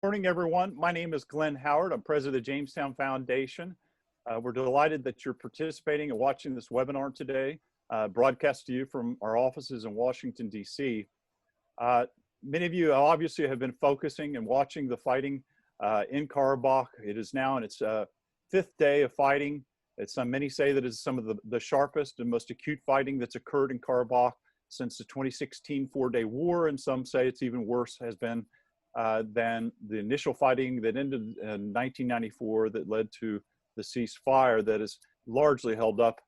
Morning, everyone. My name is Glenn Howard. I'm president of the Jamestown Foundation. We're delighted that you're participating and watching this webinar today, broadcast to you from our offices in Washington, D.C. Many of you obviously have been focusing and watching the fighting in Karabakh. It is now in its fifth day of fighting. Many say that it's some of the sharpest and most acute fighting that's occurred in Karabakh since the 2016 four-day war, and some say it's even worse has been than the initial fighting that ended in 1994 that led to the ceasefire that is largely held up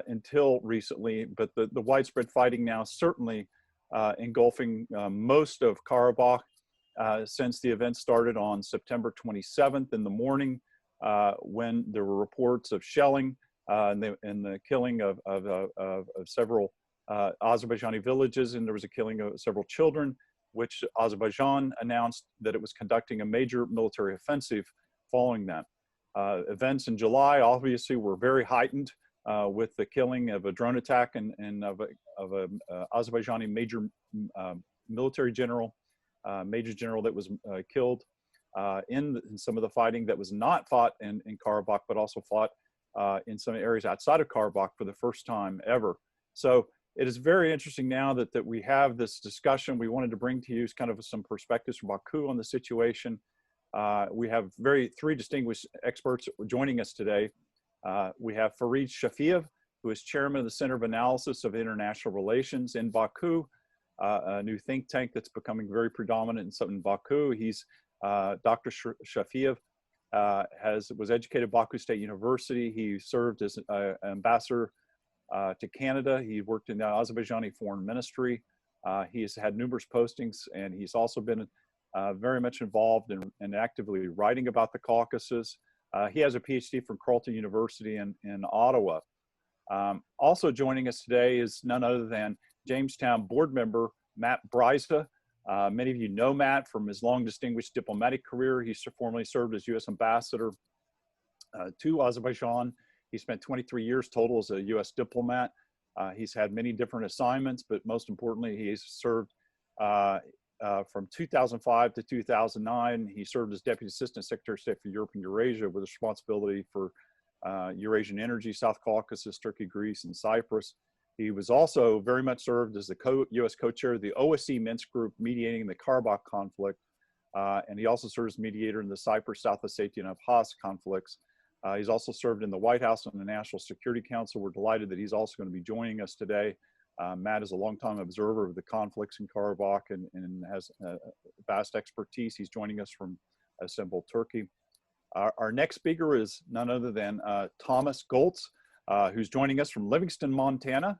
until recently. But the widespread fighting now certainly engulfing most of Karabakh since the event started on September 27th in the morning when there were reports of shelling and the killing of several Azerbaijani villages, and there was a killing of several children, which Azerbaijan announced that it was conducting a major military offensive following that. Events in July obviously were very heightened with the killing of a drone attack and of a Azerbaijani major military general, that was killed in some of the fighting that was not fought in Karabakh, but also fought in some areas outside of Karabakh for the first time ever. So it is very interesting now that we have this discussion. We wanted to bring to you kind of some perspectives from Baku on the situation. We have three distinguished experts joining us today. We have Farid Shafiev, who is chairman of the Center of Analysis of International Relations in Baku, a new think tank that's becoming very predominant in Baku. He's Dr. Shafiev was educated at Baku State University. He served as an ambassador to Canada. He worked in the Azerbaijani Foreign Ministry. He has had numerous postings, and he's also been very much involved in actively writing about the Caucasus. He has a PhD from Carleton University in Ottawa. Also joining us today is none other than Jamestown board member Matt Bryza. Many of you know Matt from his long distinguished diplomatic career. He formerly served as U.S. ambassador to Azerbaijan. He spent 23 years total as a U.S. diplomat. He's had many different assignments, but most importantly, he's served from 2005 to 2009. He served as Deputy Assistant Secretary of State for Europe and Eurasia with responsibility for Eurasian energy, South Caucasus, Turkey, Greece, and Cyprus. He was also very much served as the U.S. co-chair of the OSCE Minsk Group mediating the Karabakh conflict. And he also served as mediator in the Cyprus, South Ossetia, and Abkhaz conflicts. He's also served in the White House and the National Security Council. We're delighted that he's also going to be joining us today. Matt is a longtime observer of the conflicts in Karabakh and has vast expertise. He's joining us from Istanbul, Turkey. Our next speaker is none other than Thomas Goltz, who's joining us from Livingston, Montana.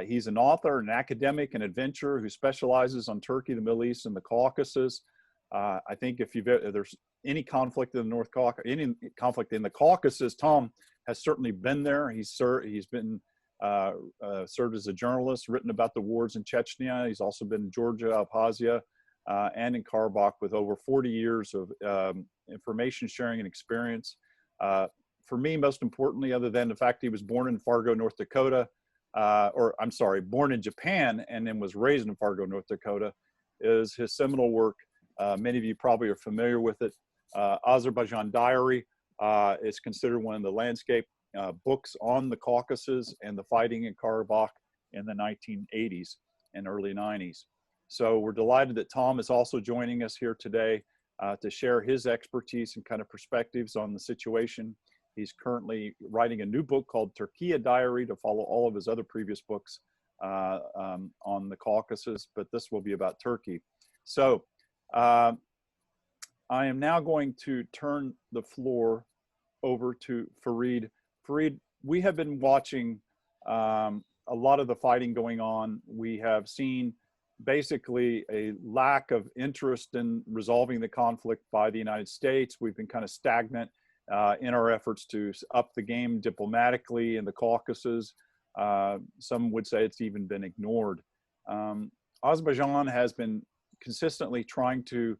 He's an author, an academic, and adventurer who specializes on Turkey, the Middle East, and the Caucasus. I think if there's any conflict in the North Caucasus, any conflict in the Caucasus, Tom has certainly been there. He's been served as a journalist, written about the wars in Chechnya. He's also been in Georgia, Abkhazia, and in Karabakh with over 40 years of information sharing and experience. For me, most importantly, other than the fact he was born in Fargo, North Dakota, born in Japan and then was raised in Fargo, North Dakota, is his seminal work. Many of you probably are familiar with it. Azerbaijan Diary is considered one of the landscape books on the Caucasus and the fighting in Karabakh in the 1980s and early 90s. So we're delighted that Tom is also joining us here today to share his expertise and kind of perspectives on the situation. He's currently writing a new book called Turkey Diary to follow all of his other previous books on the Caucasus, but this will be about Turkey. So I am now going to turn the floor over to Farid. Farid, we have been watching a lot of the fighting going on. We have seen basically a lack of interest in resolving the conflict by the United States. We've been kind of stagnant in our efforts to up the game diplomatically in the Caucasus. Some would say it's even been ignored. Azerbaijan has been consistently trying to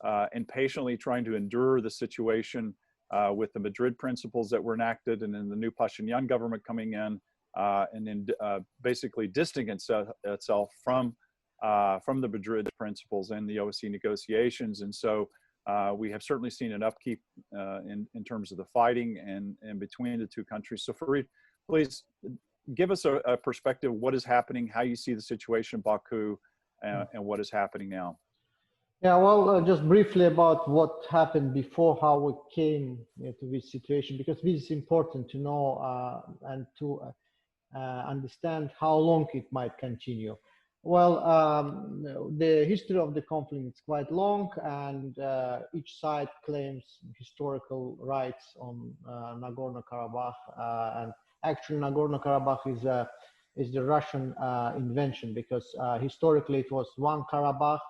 and patiently trying to endure the situation with the Madrid principles that were enacted, and then the new Pashinyan government coming in, and then basically distancing itself from the Madrid principles and the OSCE negotiations. And so We have certainly seen an upkeep in terms of the fighting and between the two countries. So Farid, please give us a perspective of what is happening, how you see the situation in Baku, and what is happening now. Yeah, well, just briefly about what happened before, how we came to this situation, because this is important to know and to understand how long it might continue. Well, the history of the conflict is quite long, and each side claims historical rights on Nagorno-Karabakh, and actually Nagorno-Karabakh is the Russian invention, because historically it was one Karabakh,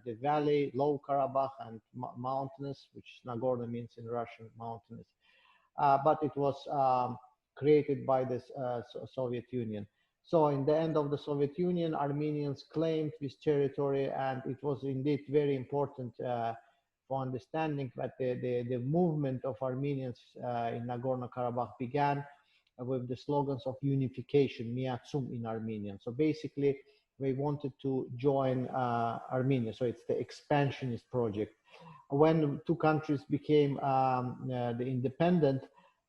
the valley, low Karabakh, and mountainous, which Nagorno means in Russian, mountainous. But it was created by the Soviet Union. So in the end of the Soviet Union, Armenians claimed this territory, and it was indeed very important for understanding that the movement of Armenians in Nagorno-Karabakh began with the slogans of unification, miatsum in Armenian. So basically, they wanted to join Armenia. So it's the expansionist project. When two countries became the independent,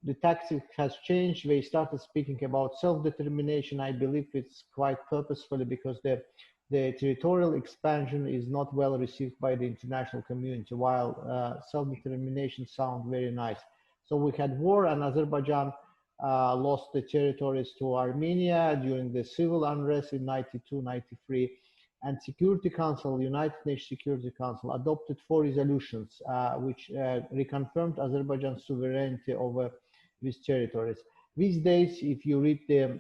the tactic has changed. They started speaking about self-determination. I believe it's quite purposefully, because the territorial expansion is not well received by the international community, while self-determination sounds very nice. So we had war, and Azerbaijan lost the territories to Armenia during the civil unrest in 92, 93. And Security Council, United Nations Security Council, adopted 4 resolutions which reconfirmed Azerbaijan's sovereignty over these territories. These days, if you read the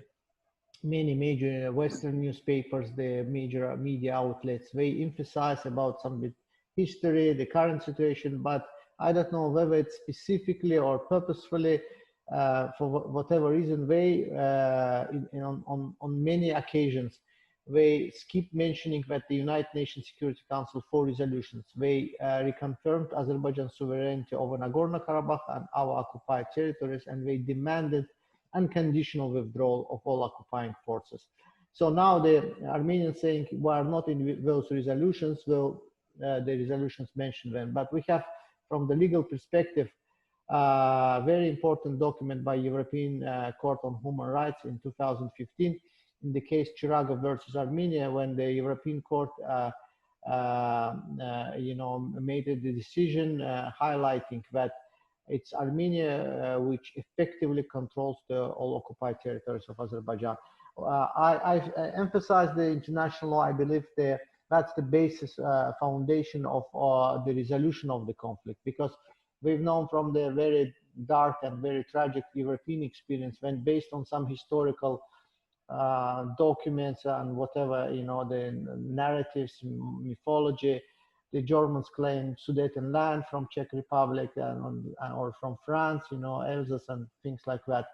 many major Western newspapers, the major media outlets, they emphasize about some bit history, the current situation, but I don't know whether it's specifically or purposefully, for whatever reason, they, on many occasions, they skip mentioning that the United Nations Security Council 4 resolutions. They reconfirmed Azerbaijan's sovereignty over Nagorno-Karabakh and our occupied territories, and they demanded unconditional withdrawal of all occupying forces. So now the Armenians saying we are not in those resolutions. Well, the resolutions mention them, but we have, from the legal perspective, a very important document by European Court on Human Rights in 2015. In the case Chiragov versus Armenia, when the European Court, made the decision highlighting that it's Armenia which effectively controls the all occupied territories of Azerbaijan. I emphasize the international law. I believe that's the basis, foundation of the resolution of the conflict, because we've known from the very dark and very tragic European experience, when based on some historical documents and whatever, the narratives, mythology, the Germans claim Sudeten land from Czech Republic or from France, Alsace and things like that.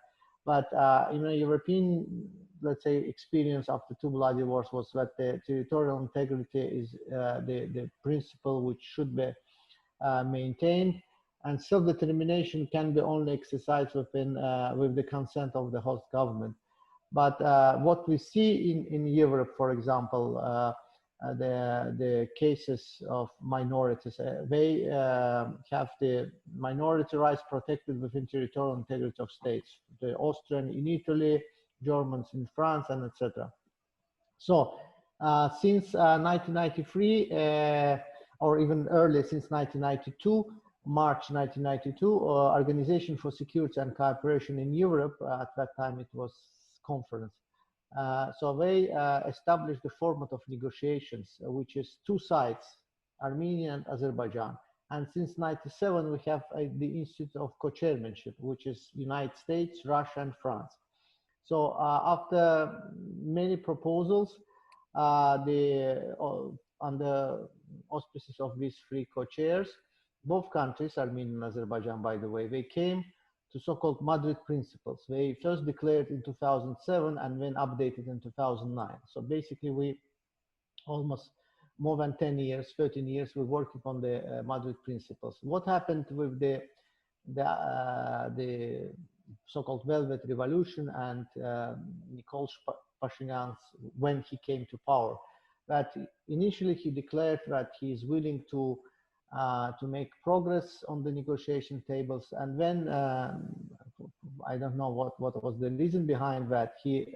But, European, let's say, experience after 2 bloody wars was that the territorial integrity is the principle which should be maintained, and self-determination can be only exercised with the consent of the host government. But what we see in Europe, for example, the cases of minorities, they have the minority rights protected within territorial integrity of states. The Austrian in Italy, Germans in France, and etc. So since 1993, or even earlier, since 1992, March 1992, Organization for Security and Cooperation in Europe, at that time it was conference. So they established the format of negotiations, which is 2 sides, Armenia and Azerbaijan. And since 97, we have the Institute of Co-Chairmanship, which is United States, Russia, and France. So after many proposals, under auspices of these 3 co-chairs, both countries, Armenia and Azerbaijan, by the way, they came to so-called Madrid principles. They first declared in 2007 and then updated in 2009. So basically, we almost more than 10 years, 13 years, we're working on the Madrid principles. What happened with the so-called Velvet Revolution and Nikol Pashinyan, when he came to power? That initially he declared that he is willing to to make progress on the negotiation tables. And when, I don't know what was the reason behind that, he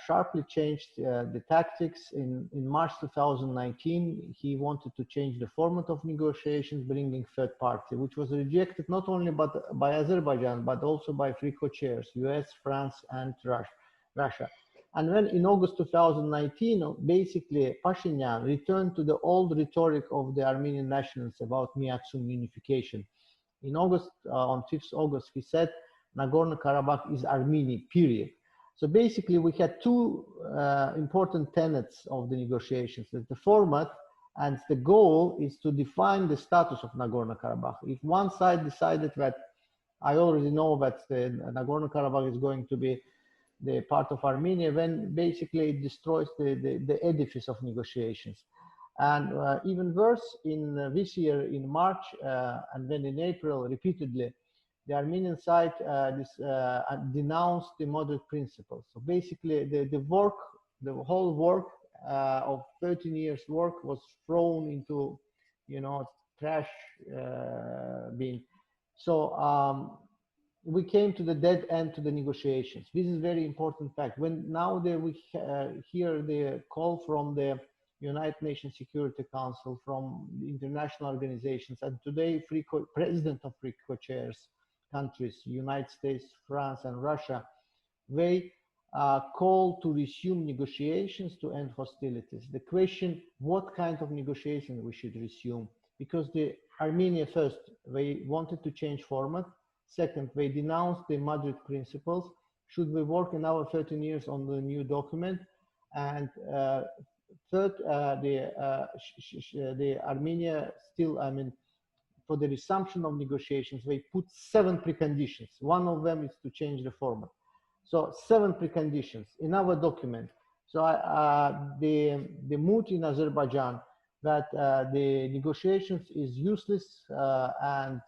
sharply changed the tactics. In March 2019, he wanted to change the format of negotiations, bringing third party, which was rejected not only by Azerbaijan, but also by three co-chairs, US, France, and Russia. And when in August 2019, basically Pashinyan returned to the old rhetoric of the Armenian nationalists about Miaksum unification. In August, on 5th August, he said, Nagorno-Karabakh is Armenia, period. So basically, we had two important tenets of the negotiations. The format and the goal is to define the status of Nagorno-Karabakh. If one side decided that, I already know that Nagorno-Karabakh is going to be the part of Armenia, then basically it destroys the edifice of negotiations. And even worse, in this year, in March, and then in April, repeatedly, the Armenian side denounced the moderate principles. So basically, the whole work of 13 years work was thrown into, trash bin. So we came to the dead end to the negotiations. This is very important fact. When now we hear the call from the United Nations Security Council, from international organizations, and today president of three co-chairs countries, United States, France, and Russia, they call to resume negotiations to end hostilities. The question, what kind of negotiation we should resume? Because the Armenia first, they wanted to change format. Second, they denounced the Madrid principles. Should we work in our 13 years on the new document? And third, the Armenia still, for the resumption of negotiations, they put 7 preconditions. One of them is to change the format. So 7 preconditions in our document. So the mood in Azerbaijan that the negotiations is useless and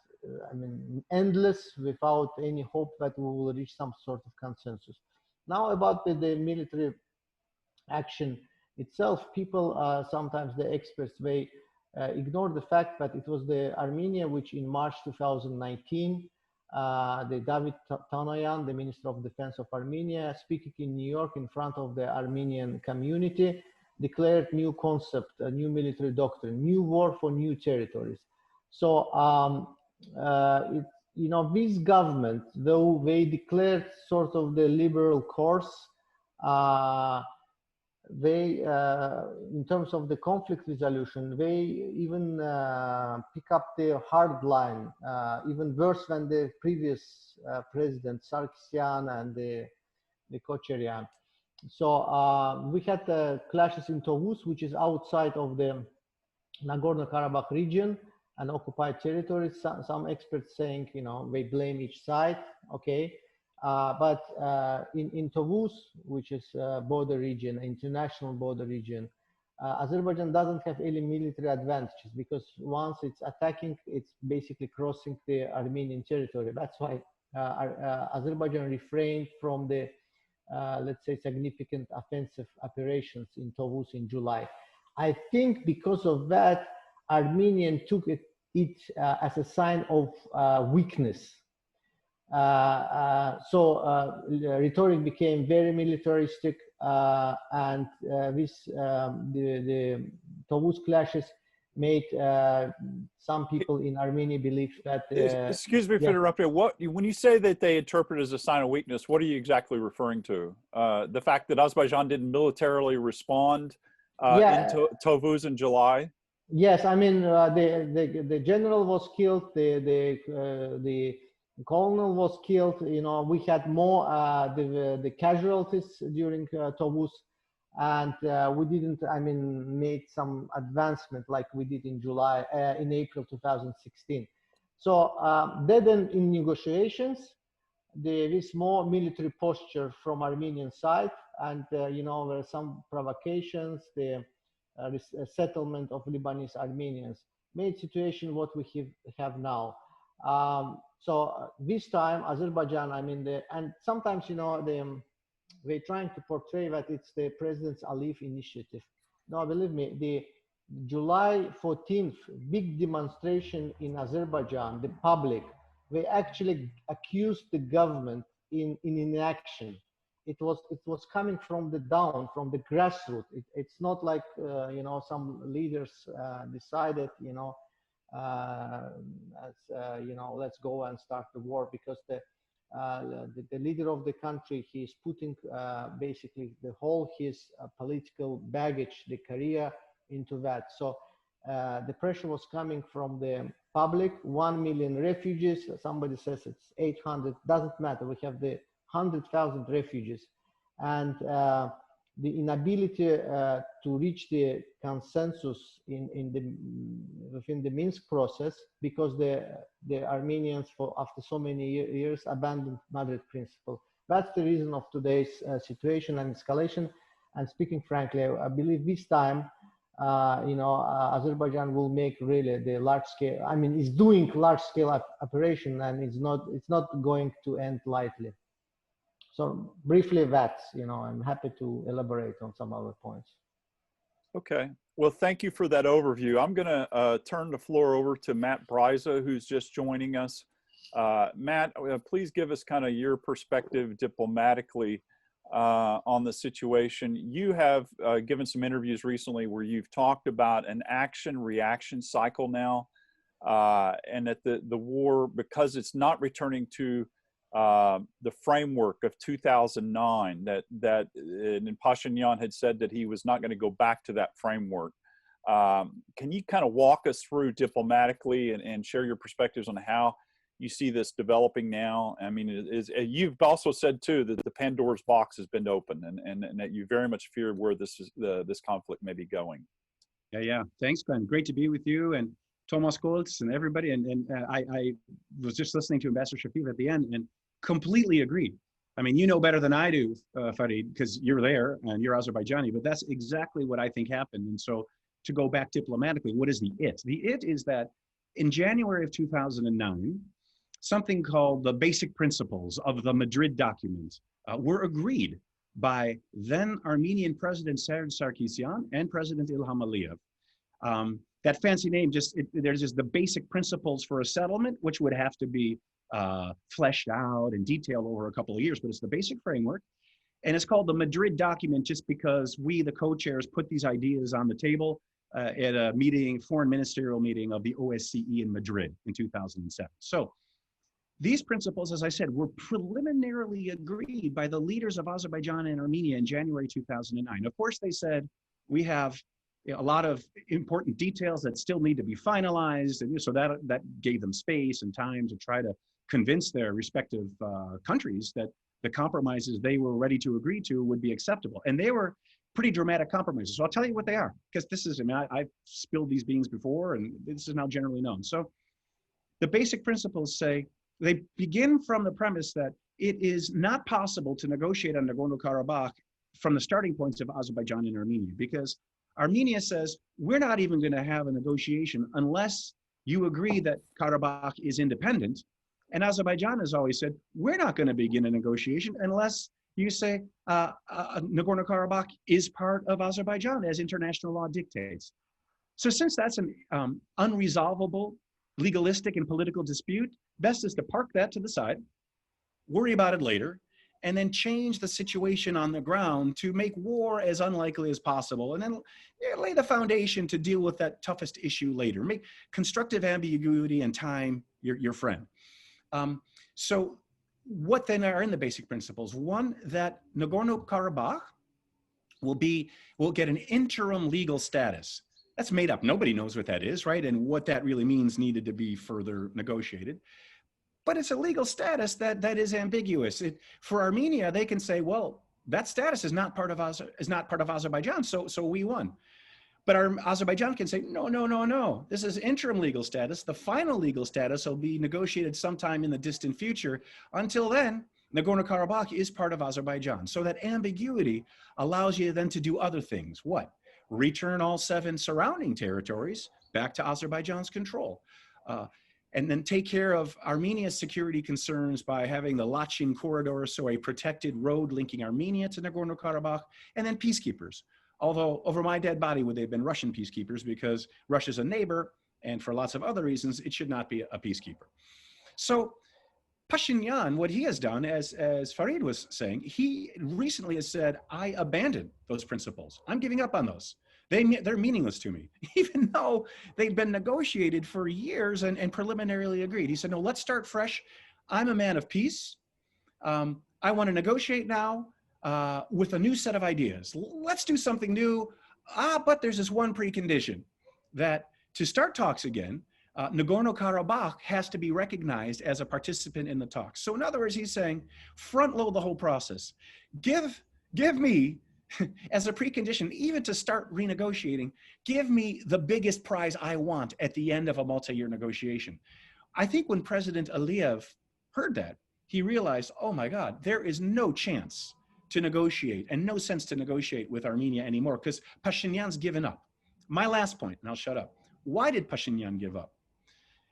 endless without any hope that we will reach some sort of consensus. Now about the military action itself, people, sometimes the experts, they ignore the fact that it was the Armenia which in March 2019, the David Tanoyan, the Minister of Defense of Armenia, speaking in New York in front of the Armenian community, declared new concept, a new military doctrine, new war for new territories. So this government, though they declared sort of the liberal course, they, in terms of the conflict resolution, they even pick up the hard line, even worse than the previous president, Sarkisian, and the Kocherian. So we had clashes in Tovuz, which is outside of the Nagorno-Karabakh region and occupied territories. Some experts saying, they blame each side, okay. But in Tovuz, which is a border region, international border region, Azerbaijan doesn't have any military advantages because once it's attacking, it's basically crossing the Armenian territory. That's why Azerbaijan refrained from the, let's say, significant offensive operations in Tovuz in July. I think because of that, Armenian took it as a sign of weakness. So rhetoric became very militaristic, and the Tovuz clashes made some people in Armenia believe that. Excuse me for interrupting. When you say that they interpret as a sign of weakness, what are you exactly referring to? The fact that Azerbaijan didn't militarily respond in Tovuz in July? Yes, the general was killed. The colonel was killed. We had more the casualties during Tovuz, and we didn't made some advancement like we did in April 2016. So then in negotiations there is more military posture from Armenian side, and there are some provocations, the settlement of Lebanese Armenians made situation what we have now. So this time Azerbaijan, and sometimes they're trying to portray that it's the President Aliyev initiative. No, believe me, July 14th, big demonstration in Azerbaijan, the public, they actually accused the government in inaction. It was coming from the down, from the grassroots. It's not like some leaders decided let's go and start the war, because the leader of the country, he is putting basically the whole his political baggage, the career, into that. So the pressure was coming from the public. 1 million refugees. Somebody says it's 800. Doesn't matter. We have the 100,000 refugees, and the inability to reach the consensus within the Minsk process, because the Armenians, after so many years, abandoned Madrid principle. That's the reason of today's situation and escalation. And speaking frankly, I believe this time, Azerbaijan will make really the large scale. I mean, it's doing large scale operation, and it's not going to end lightly. So briefly, I'm happy to elaborate on some other points. Okay. Well, thank you for that overview. I'm going to turn the floor over to Matt Bryza, who's just joining us. Matt, please give us kind of your perspective diplomatically on the situation. You have given some interviews recently where you've talked about an action-reaction cycle now, and that the war, because it's not returning to the framework of 2009, and Pashinyan had said that he was not going to go back to that framework. Can you kind of walk us through diplomatically and share your perspectives on how you see this developing now? I mean, you've also said too that the Pandora's box has been opened, and that you very much fear where this conflict may be going. Yeah. Thanks, Glenn. Great to be with you and Thomas Goltz and everybody. And I was just listening to Ambassador Shafif at the end and completely agreed. I mean, you know better than I do, Farid, because you're there and you're Azerbaijani, but that's exactly what I think happened. And so to go back diplomatically, what is the it? The it is that in January of 2009, something called the basic principles of the Madrid document were agreed by then Armenian President Serge Sarkisian and President Ilham Aliyev. That fancy name, there's just the basic principles for a settlement, which would have to be fleshed out and detailed over a couple of years, but it's the basic framework. And it's called the Madrid document just because we, the co-chairs, put these ideas on the table at a meeting, foreign ministerial meeting of the OSCE in Madrid in 2007. So these principles, as I said, were preliminarily agreed by the leaders of Azerbaijan and Armenia in January 2009. Of course, they said, we have a lot of important details that still need to be finalized. And so that gave them space and time to try to convince their respective countries that the compromises they were ready to agree to would be acceptable. And they were pretty dramatic compromises. So I'll tell you what they are, because this is, I've spilled these beans before, and this is now generally known. So the basic principles say, they begin from the premise that it is not possible to negotiate on Nagorno-Karabakh from the starting points of Azerbaijan and Armenia, because Armenia says, we're not even going to have a negotiation unless you agree that Karabakh is independent. And Azerbaijan has always said, we're not going to begin a negotiation unless you say Nagorno-Karabakh is part of Azerbaijan, as international law dictates. So since that's an unresolvable, legalistic and political dispute, best is to park that to the side, worry about it later, and then change the situation on the ground to make war as unlikely as possible, and then lay the foundation to deal with that toughest issue later. Make constructive ambiguity and time your friend. So what then are in the basic principles? One, that Nagorno-Karabakh will get an interim legal status. That's made up. Nobody knows what that is, right? And what that really means needed to be further negotiated. But it's a legal status that is ambiguous. For Armenia, they can say, well, that status is not part of Azerbaijan, so we won. But Azerbaijan can say, no. This is interim legal status. The final legal status will be negotiated sometime in the distant future. Until then, Nagorno-Karabakh is part of Azerbaijan. So that ambiguity allows you then to do other things. What? Return all 7 surrounding territories back to Azerbaijan's control. And then take care of Armenia's security concerns by having the Lachin corridor, so a protected road linking Armenia to Nagorno-Karabakh, and then peacekeepers. Although over my dead body would they have been Russian peacekeepers, because Russia's a neighbor, and for lots of other reasons, it should not be a peacekeeper. So Pashinyan, what he has done, as Farid was saying, he recently has said, I abandoned those principles. I'm giving up on those. They're meaningless to me, even though they've been negotiated for years and preliminarily agreed. He said, no, let's start fresh. I'm a man of peace. I want to negotiate now with a new set of ideas. Let's do something new. But there's this one precondition, that to start talks again, Nagorno-Karabakh has to be recognized as a participant in the talks. So in other words, he's saying, front load the whole process. Give me, as a precondition, even to start renegotiating, give me the biggest prize I want at the end of a multi-year negotiation. I think when President Aliyev heard that, he realized, oh my God, there is no chance to negotiate and no sense to negotiate with Armenia anymore, because Pashinyan's given up. My last point, and I'll shut up. Why did Pashinyan give up?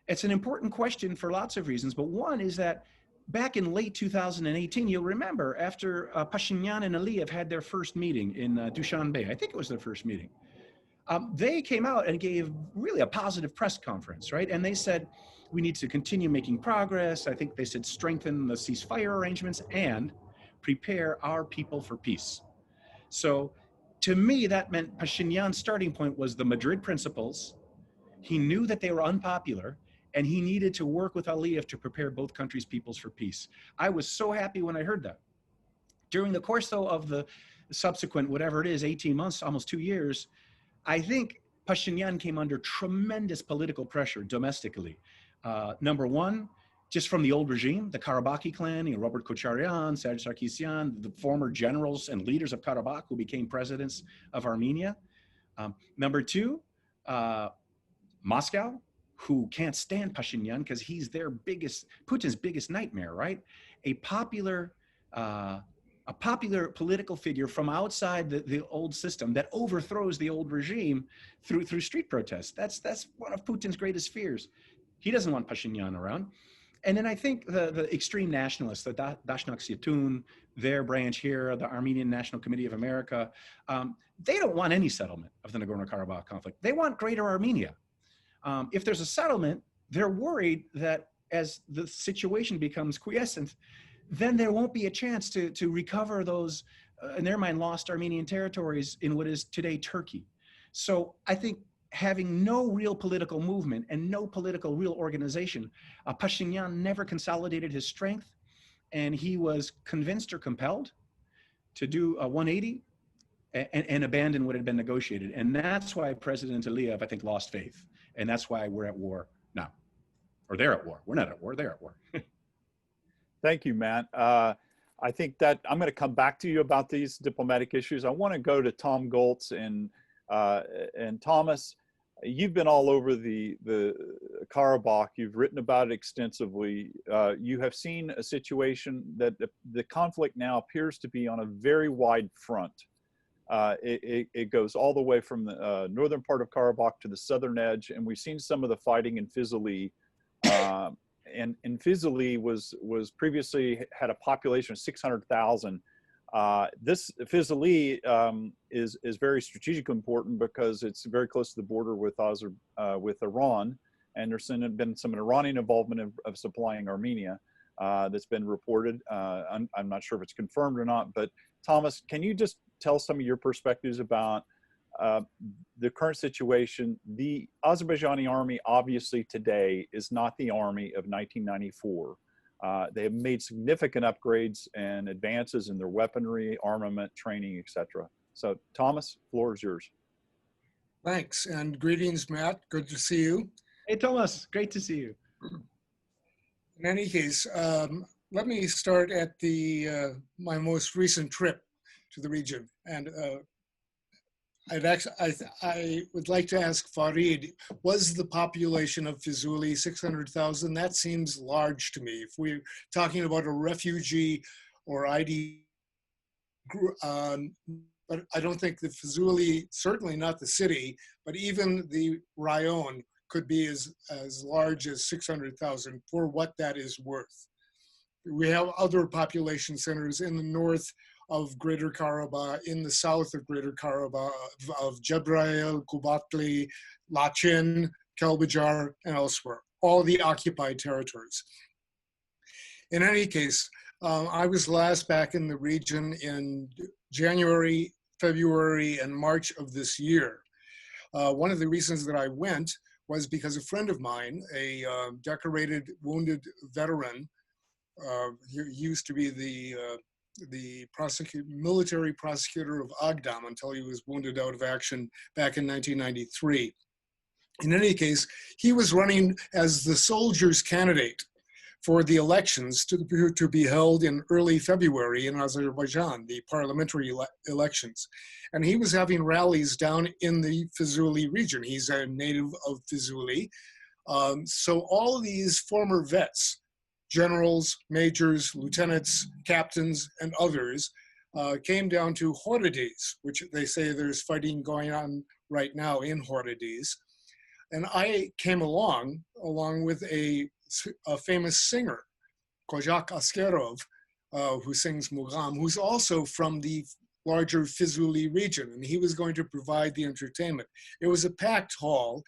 It's an important question for lots of reasons, but one is that back in late 2018, you'll remember, after Pashinyan and Aliyev had their first meeting in Dushanbe, I think it was their first meeting, they came out and gave really a positive press conference, right? And they said, we need to continue making progress. I think they said strengthen the ceasefire arrangements and prepare our people for peace. So to me, that meant Pashinyan's starting point was the Madrid principles. He knew that they were unpopular, and he needed to work with Aliyev to prepare both countries' peoples for peace. I was so happy when I heard that. During the course, though, of the subsequent, whatever it is, 18 months, almost 2 years, I think Pashinyan came under tremendous political pressure domestically. Number one, just from the old regime, the Karabakhi clan, Robert Kocharyan, Serge Sarkisyan, the former generals and leaders of Karabakh who became presidents of Armenia. Number two, Moscow, who can't stand Pashinyan because he's their Putin's biggest nightmare, right? A popular political figure from outside the old system that overthrows the old regime through street protests. That's one of Putin's greatest fears. He doesn't want Pashinyan around. And then I think the extreme nationalists, the Dashnak Syatun, their branch here, the Armenian National Committee of America, they don't want any settlement of the Nagorno-Karabakh conflict. They want Greater Armenia. If there's a settlement, they're worried that as the situation becomes quiescent, then there won't be a chance to recover those, in their mind, lost Armenian territories in what is today Turkey. So I think having no real political movement and no political real organization, Pashinyan never consolidated his strength, and he was convinced or compelled to do a 180 and abandon what had been negotiated. And that's why President Aliyev, I think, lost faith. And that's why we're at war now. Or they're at war. We're not at war, they're at war. Thank you, Matt. I think that I'm going to come back to you about these diplomatic issues. I want to go to Tom Goltz and Thomas. You've been all over the Karabakh. You've written about it extensively. You have seen a situation that the conflict now appears to be on a very wide front. It goes all the way from the northern part of Karabakh to the southern edge, and we've seen some of the fighting in Fizili. And Fizili was previously had a population of 600,000. This Fizili is very strategically important because it's very close to the border with Iran, and there's been some Iranian involvement of supplying Armenia that's been reported. I'm not sure if it's confirmed or not, but Thomas, can you just tell some of your perspectives about the current situation? The Azerbaijani army, obviously today, is not the army of 1994. They have made significant upgrades and advances in their weaponry, armament, training, etc. So, Thomas, floor is yours. Thanks, and greetings, Matt. Good to see you. Hey, Thomas, great to see you. In any case, let me start at my most recent trip to the region, and I would like to ask Farid, was the population of Fizuli 600,000? That seems large to me. If we're talking about a refugee or ID group, but I don't think the Fizuli, certainly not the city, but even the rayon could be as large as 600,000 for what that is worth. We have other population centers in the north of Greater Karabakh, in the south of Greater Karabakh, of Jebrail, Kubatli, Lachin, Kelbajar, and elsewhere, all the occupied territories. In any case, I was last back in the region in January, February, and March of this year. One of the reasons that I went was because a friend of mine, a decorated wounded veteran, he used to be the military prosecutor of Agdam until he was wounded out of action back in 1993. In any case, he was running as the soldiers' candidate for the elections to be held in early February in Azerbaijan, the parliamentary elections. And he was having rallies down in the Fizuli region. He's a native of Fizuli. So all of these former vets, generals, majors, lieutenants, captains, and others came down to Horades, which they say there's fighting going on right now in Horades. And I came along with a famous singer, Kozak Askerov, who sings Mugam, who's also from the larger Fizuli region, and he was going to provide the entertainment. It was a packed hall.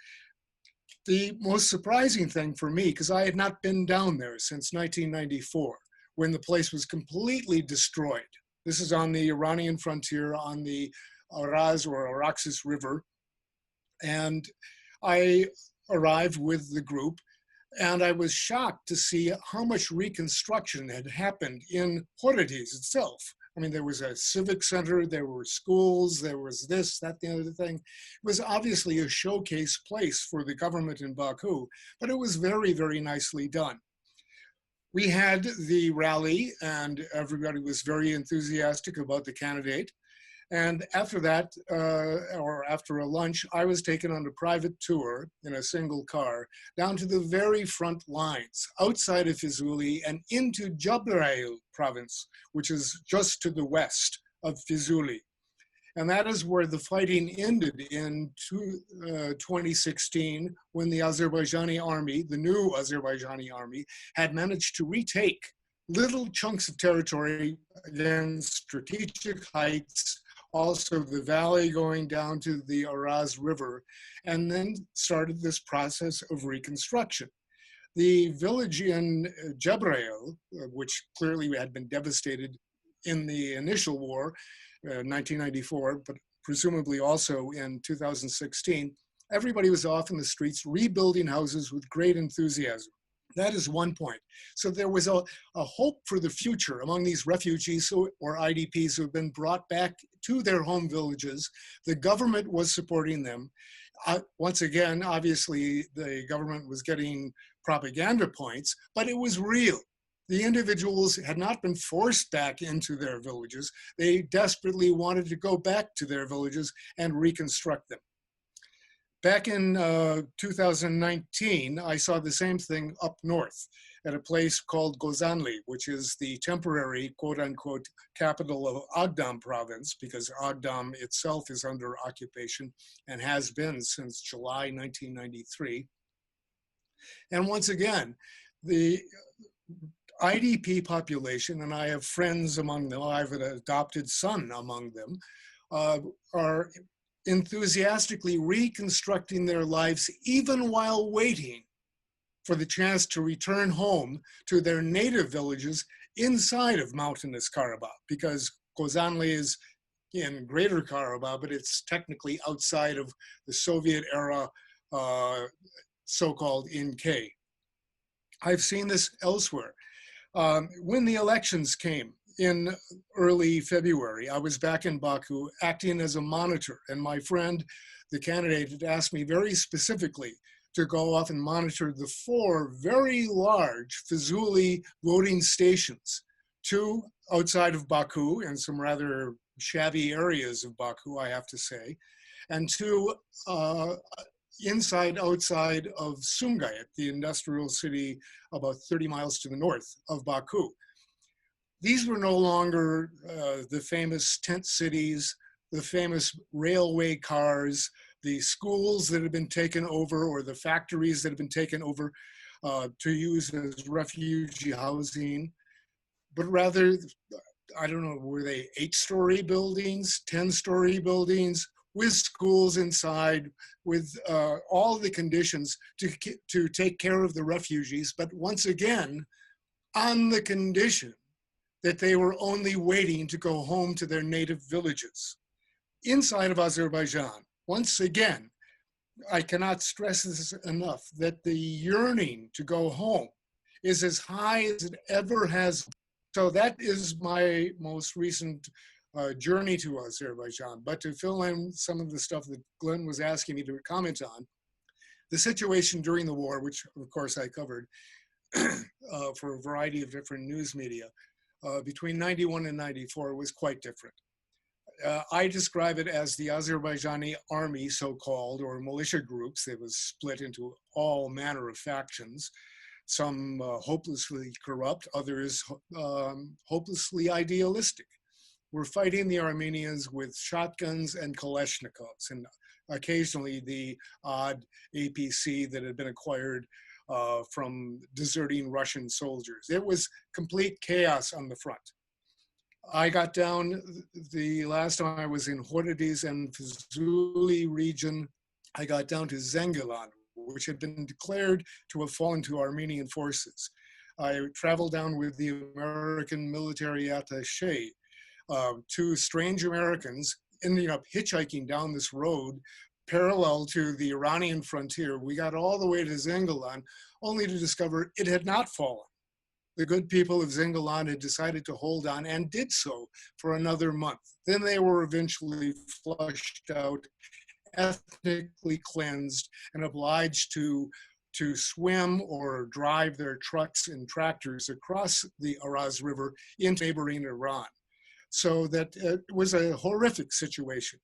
The most surprising thing for me, because I had not been down there since 1994, when the place was completely destroyed. This is on the Iranian frontier on the Araz or Araxes River. And I arrived with the group, and I was shocked to see how much reconstruction had happened in Horades itself. I mean, there was a civic center, there were schools, there was this, that, the other thing. It was obviously a showcase place for the government in Baku, but it was very, very nicely done. We had the rally, and everybody was very enthusiastic about the candidate. And after that, or after a lunch, I was taken on a private tour in a single car down to the very front lines, outside of Fizuli and into Jebrail province, which is just to the west of Fizuli. And that is where the fighting ended in 2016, when the Azerbaijani army, the new Azerbaijani army, had managed to retake little chunks of territory against strategic heights, also the valley going down to the Araz River, and then started this process of reconstruction. The village in Jebrail, which clearly had been devastated in the initial war, 1994, but presumably also in 2016, everybody was off in the streets rebuilding houses with great enthusiasm. That is one point. So there was a hope for the future among these refugees or IDPs who have been brought back to their home villages. The government was supporting them. Once again, obviously, the government was getting propaganda points, but it was real. The individuals had not been forced back into their villages. They desperately wanted to go back to their villages and reconstruct them. Back in 2019, I saw the same thing up north at a place called Gozanli, which is the temporary, quote unquote, capital of Agdam province, because Agdam itself is under occupation and has been since July 1993. And once again, the IDP population, and I have friends among them, I have an adopted son among them, are enthusiastically reconstructing their lives even while waiting for the chance to return home to their native villages inside of mountainous Karabakh, because Gozanli is in Greater Karabakh, but it's technically outside of the Soviet era so-called NK. I've seen this elsewhere. When the elections came in early February, I was back in Baku acting as a monitor, and my friend, the candidate, had asked me very specifically to go off and monitor the 4 very large Fizuli voting stations, 2 outside of Baku and some rather shabby areas of Baku, I have to say, and 2 outside of Sumgayit, the industrial city about 30 miles to the north of Baku. These were no longer the famous tent cities, the famous railway cars, the schools that had been taken over, or the factories that had been taken over to use as refugee housing, but rather I don't know, were they 8-story buildings, 10-story buildings, with schools inside, with all the conditions to take care of the refugees, but once again, on the condition that they were only waiting to go home to their native villages. Inside of Azerbaijan, once again, I cannot stress this enough, that the yearning to go home is as high as it ever has. So that is my most recent journey to Azerbaijan. But to fill in some of the stuff that Glenn was asking me to comment on, the situation during the war, which of course I covered for a variety of different news media, between 91 and 94 was quite different. I describe it as the Azerbaijani army, so-called, or militia groups. It was split into all manner of factions, some hopelessly corrupt, others hopelessly idealistic. We're fighting the Armenians with shotguns and Kalashnikovs, and occasionally the odd APC that had been acquired from deserting Russian soldiers. It was complete chaos on the front. I got down, the last time I was in Horadiz and Fizuli region, I got down to Zengilan, which had been declared to have fallen to Armenian forces. I traveled down with the American military attaché. Two strange Americans ending up hitchhiking down this road parallel to the Iranian frontier. We got all the way to Zengilan, only to discover it had not fallen. The good people of Zengilan had decided to hold on and did so for another month. Then they were eventually flushed out, ethnically cleansed, and obliged to swim or drive their trucks and tractors across the Araz River into neighboring Iran. So that it was a horrific situation.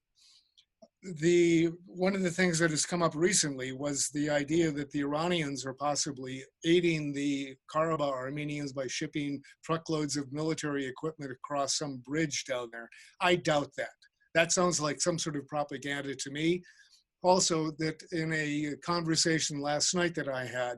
One of the things that has come up recently was the idea that the Iranians are possibly aiding the Karabakh Armenians by shipping truckloads of military equipment across some bridge down there. I doubt that. That sounds like some sort of propaganda to me. Also, that in a conversation last night that I had,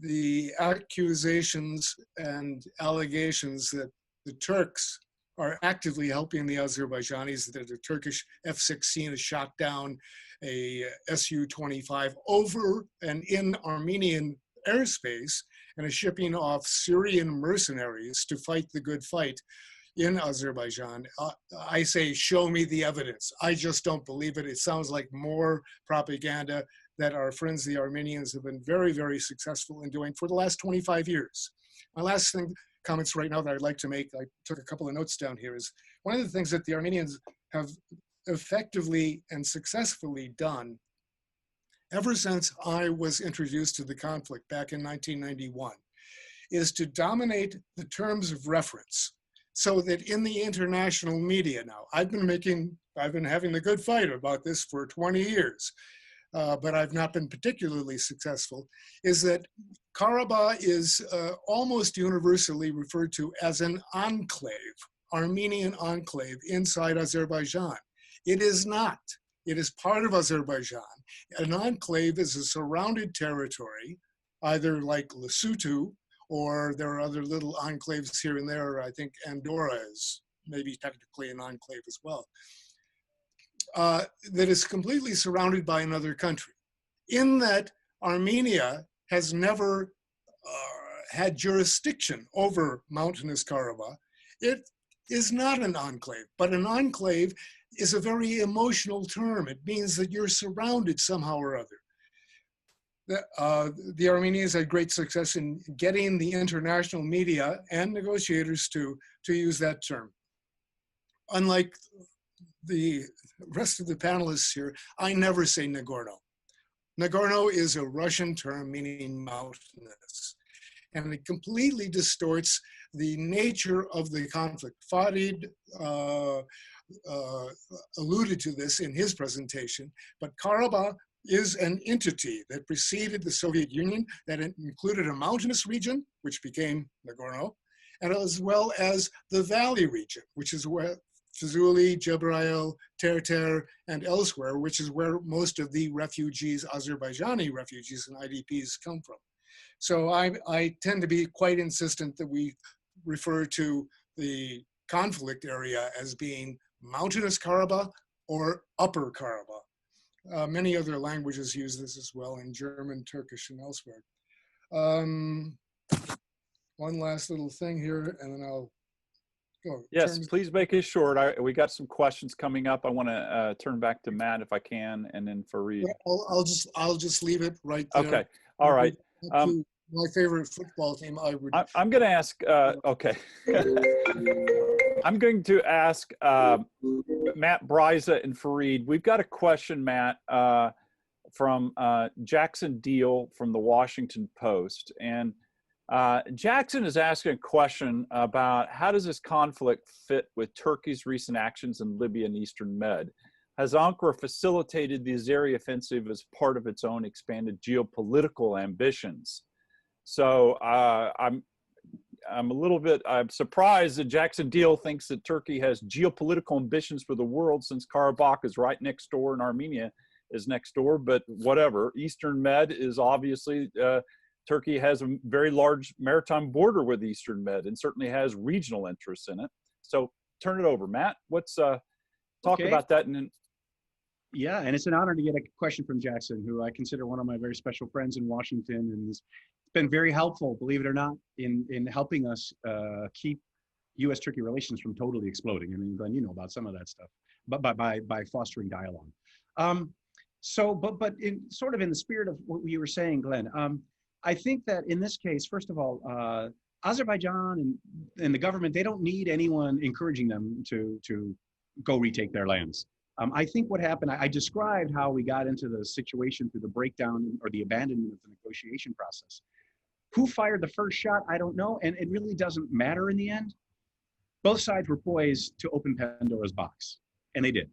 the accusations and allegations that the Turks are actively helping the Azerbaijanis, that a Turkish F-16 has shot down a Su-25 over and in Armenian airspace and is shipping off Syrian mercenaries to fight the good fight in Azerbaijan. I say, show me the evidence. I just don't believe it. It sounds like more propaganda that our friends, the Armenians, have been very, very successful in doing for the last 25 years. My last comments right now that I'd like to make, I took a couple of notes down here, is one of the things that the Armenians have effectively and successfully done ever since I was introduced to the conflict back in 1991 is to dominate the terms of reference, so that in the international media now, I've been having the good fight about this for 20 years, but I've not been particularly successful, is that Karabakh is almost universally referred to as an enclave, Armenian enclave inside Azerbaijan. It is not. It is part of Azerbaijan. An enclave is a surrounded territory, either like Lesotho, or there are other little enclaves here and there. I think Andorra is maybe technically an enclave as well, that is completely surrounded by another country. In that, Armenia has never had jurisdiction over mountainous Karabakh. It is not an enclave, but an enclave is a very emotional term. It means that you're surrounded somehow or other. The Armenians had great success in getting the international media and negotiators to use that term. Unlike the rest of the panelists here, I never say Nagorno. Nagorno is a Russian term meaning mountainous, and it completely distorts the nature of the conflict. Farid alluded to this in his presentation, but Karabakh is an entity that preceded the Soviet Union, that included a mountainous region, which became Nagorno, and as well as the valley region, which is where Fizuli, Jabrail, Terter, and elsewhere, which is where most of the refugees, Azerbaijani refugees and IDPs come from. So I tend to be quite insistent that we refer to the conflict area as being Mountainous Karabakh or Upper Karabakh. Many other languages use this as well, in German, Turkish, and elsewhere. One last little thing here, and then I'll go. Yes, please make it short. We got some questions coming up. I want to turn back to Matt if I can, and then Fareed. I'll just leave it right there. Okay. All right. My favorite football team, I'm going to ask. Okay. I'm going to ask Matt Bryza and Fareed. We've got a question, Matt, from Jackson Deal from the Washington Post, and Jackson is asking a question about how does this conflict fit with Turkey's recent actions in Libya and Eastern Med? Has Ankara facilitated the Azeri offensive as part of its own expanded geopolitical ambitions? So I'm surprised that Jackson Deal thinks that Turkey has geopolitical ambitions for the world, since Karabakh is right next door and Armenia is next door, but whatever. Eastern Med is obviously, Turkey has a very large maritime border with Eastern Med and certainly has regional interests in it. So turn it over, Matt. Let's talk about that. And then, yeah, and it's an honor to get a question from Jackson, who I consider one of my very special friends in Washington, and has been very helpful, believe it or not, in helping us keep U.S.-Turkey relations from totally exploding. I mean, Glenn, you know about some of that stuff, but by fostering dialogue. But in sort of in the spirit of what you were saying, Glenn, I think that in this case, first of all, Azerbaijan and the government, they don't need anyone encouraging them to go retake their lands. I think what happened, I described how we got into the situation through the breakdown or the abandonment of the negotiation process. Who fired the first shot? I don't know, and it really doesn't matter in the end. Both sides were poised to open Pandora's box, and they did.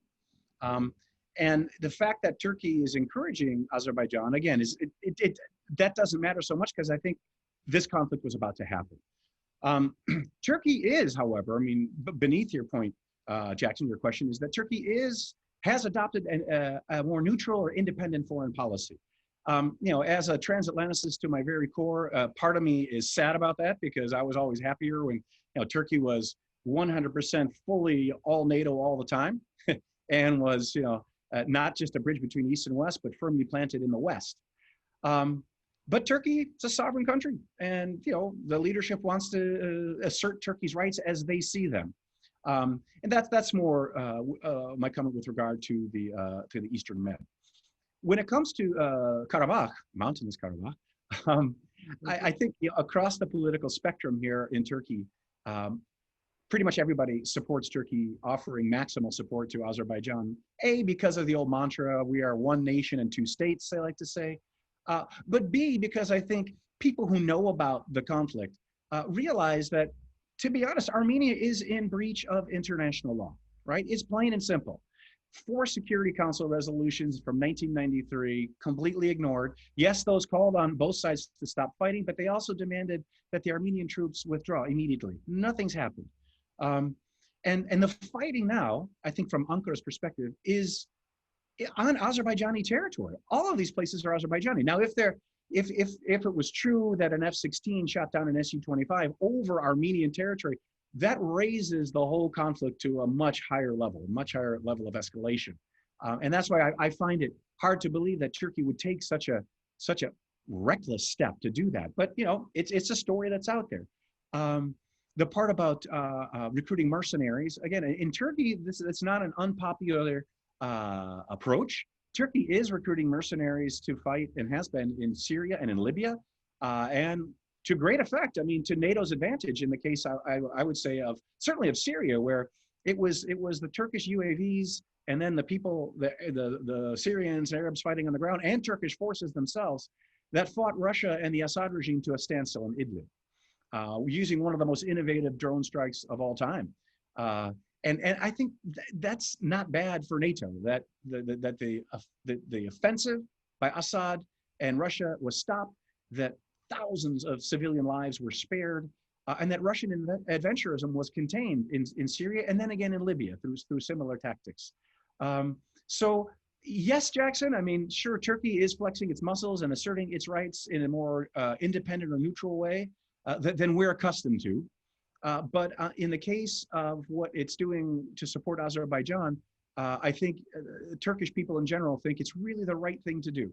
And the fact that Turkey is encouraging Azerbaijan, again, that doesn't matter so much, because I think this conflict was about to happen. Turkey is, however, I mean, beneath your point, Jackson, your question is that Turkey has adopted a more neutral or independent foreign policy. You know, as a transatlanticist to my very core, part of me is sad about that, because I was always happier when, you know, Turkey was 100% fully all NATO all the time, and was, you know, not just a bridge between East and West, but firmly planted in the West. But Turkey is a sovereign country, and, you know, the leadership wants to assert Turkey's rights as they see them. And that's more my comment with regard to the Eastern Med. When it comes to Karabakh, Mountainous Karabakh, I think, you know, across the political spectrum here in Turkey, pretty much everybody supports Turkey offering maximal support to Azerbaijan. A, because of the old mantra, we are one nation and two states, they like to say. But B, because I think people who know about the conflict realize that, to be honest, Armenia is in breach of international law, right? It's plain and simple. 4 Security Council resolutions from 1993, completely ignored. Yes, those called on both sides to stop fighting, but they also demanded that the Armenian troops withdraw immediately. Nothing's happened. And the fighting now, I think from Ankara's perspective, is on Azerbaijani territory. All of these places are Azerbaijani. Now, if it was true that an F-16 shot down an Su-25 over Armenian territory, that raises the whole conflict to a much higher level of escalation. And that's why I find it hard to believe that Turkey would take such a reckless step to do that. But, you know, it's a story that's out there. The part about recruiting mercenaries, again, in Turkey, it's not an unpopular approach. Turkey is recruiting mercenaries to fight, and has been, in Syria and in Libya, and to great effect. I mean, to NATO's advantage in the case, I would say, certainly of Syria, where it was the Turkish UAVs and then the people, the Syrians, Arabs fighting on the ground, and Turkish forces themselves that fought Russia and the Assad regime to a standstill in Idlib, using one of the most innovative drone strikes of all time. And I think that's not bad for NATO, that the offensive by Assad and Russia was stopped, that thousands of civilian lives were spared, and that Russian adventurism was contained in Syria, and then again in Libya through similar tactics. So yes, Jackson, I mean, sure, Turkey is flexing its muscles and asserting its rights in a more independent or neutral way than we're accustomed to. But in the case of what it's doing to support Azerbaijan, I think Turkish people in general think it's really the right thing to do.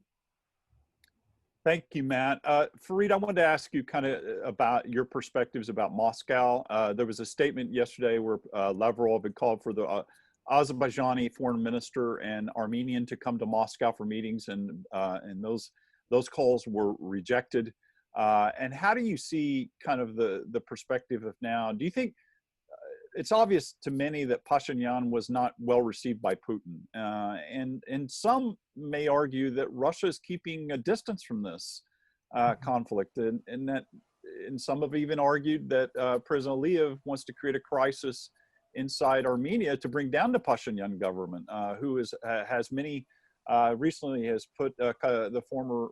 Thank you, Matt. Fareed, I wanted to ask you kind of about your perspectives about Moscow. There was a statement yesterday where Lavrov had called for the Azerbaijani foreign minister and Armenian to come to Moscow for meetings, and those calls were rejected. And how do you see kind of the perspective of now? Do you think it's obvious to many that Pashinyan was not well received by Putin, and some may argue that Russia is keeping a distance from this conflict, and some have even argued that President Aliyev wants to create a crisis inside Armenia to bring down the Pashinyan government, who has many recently has put the former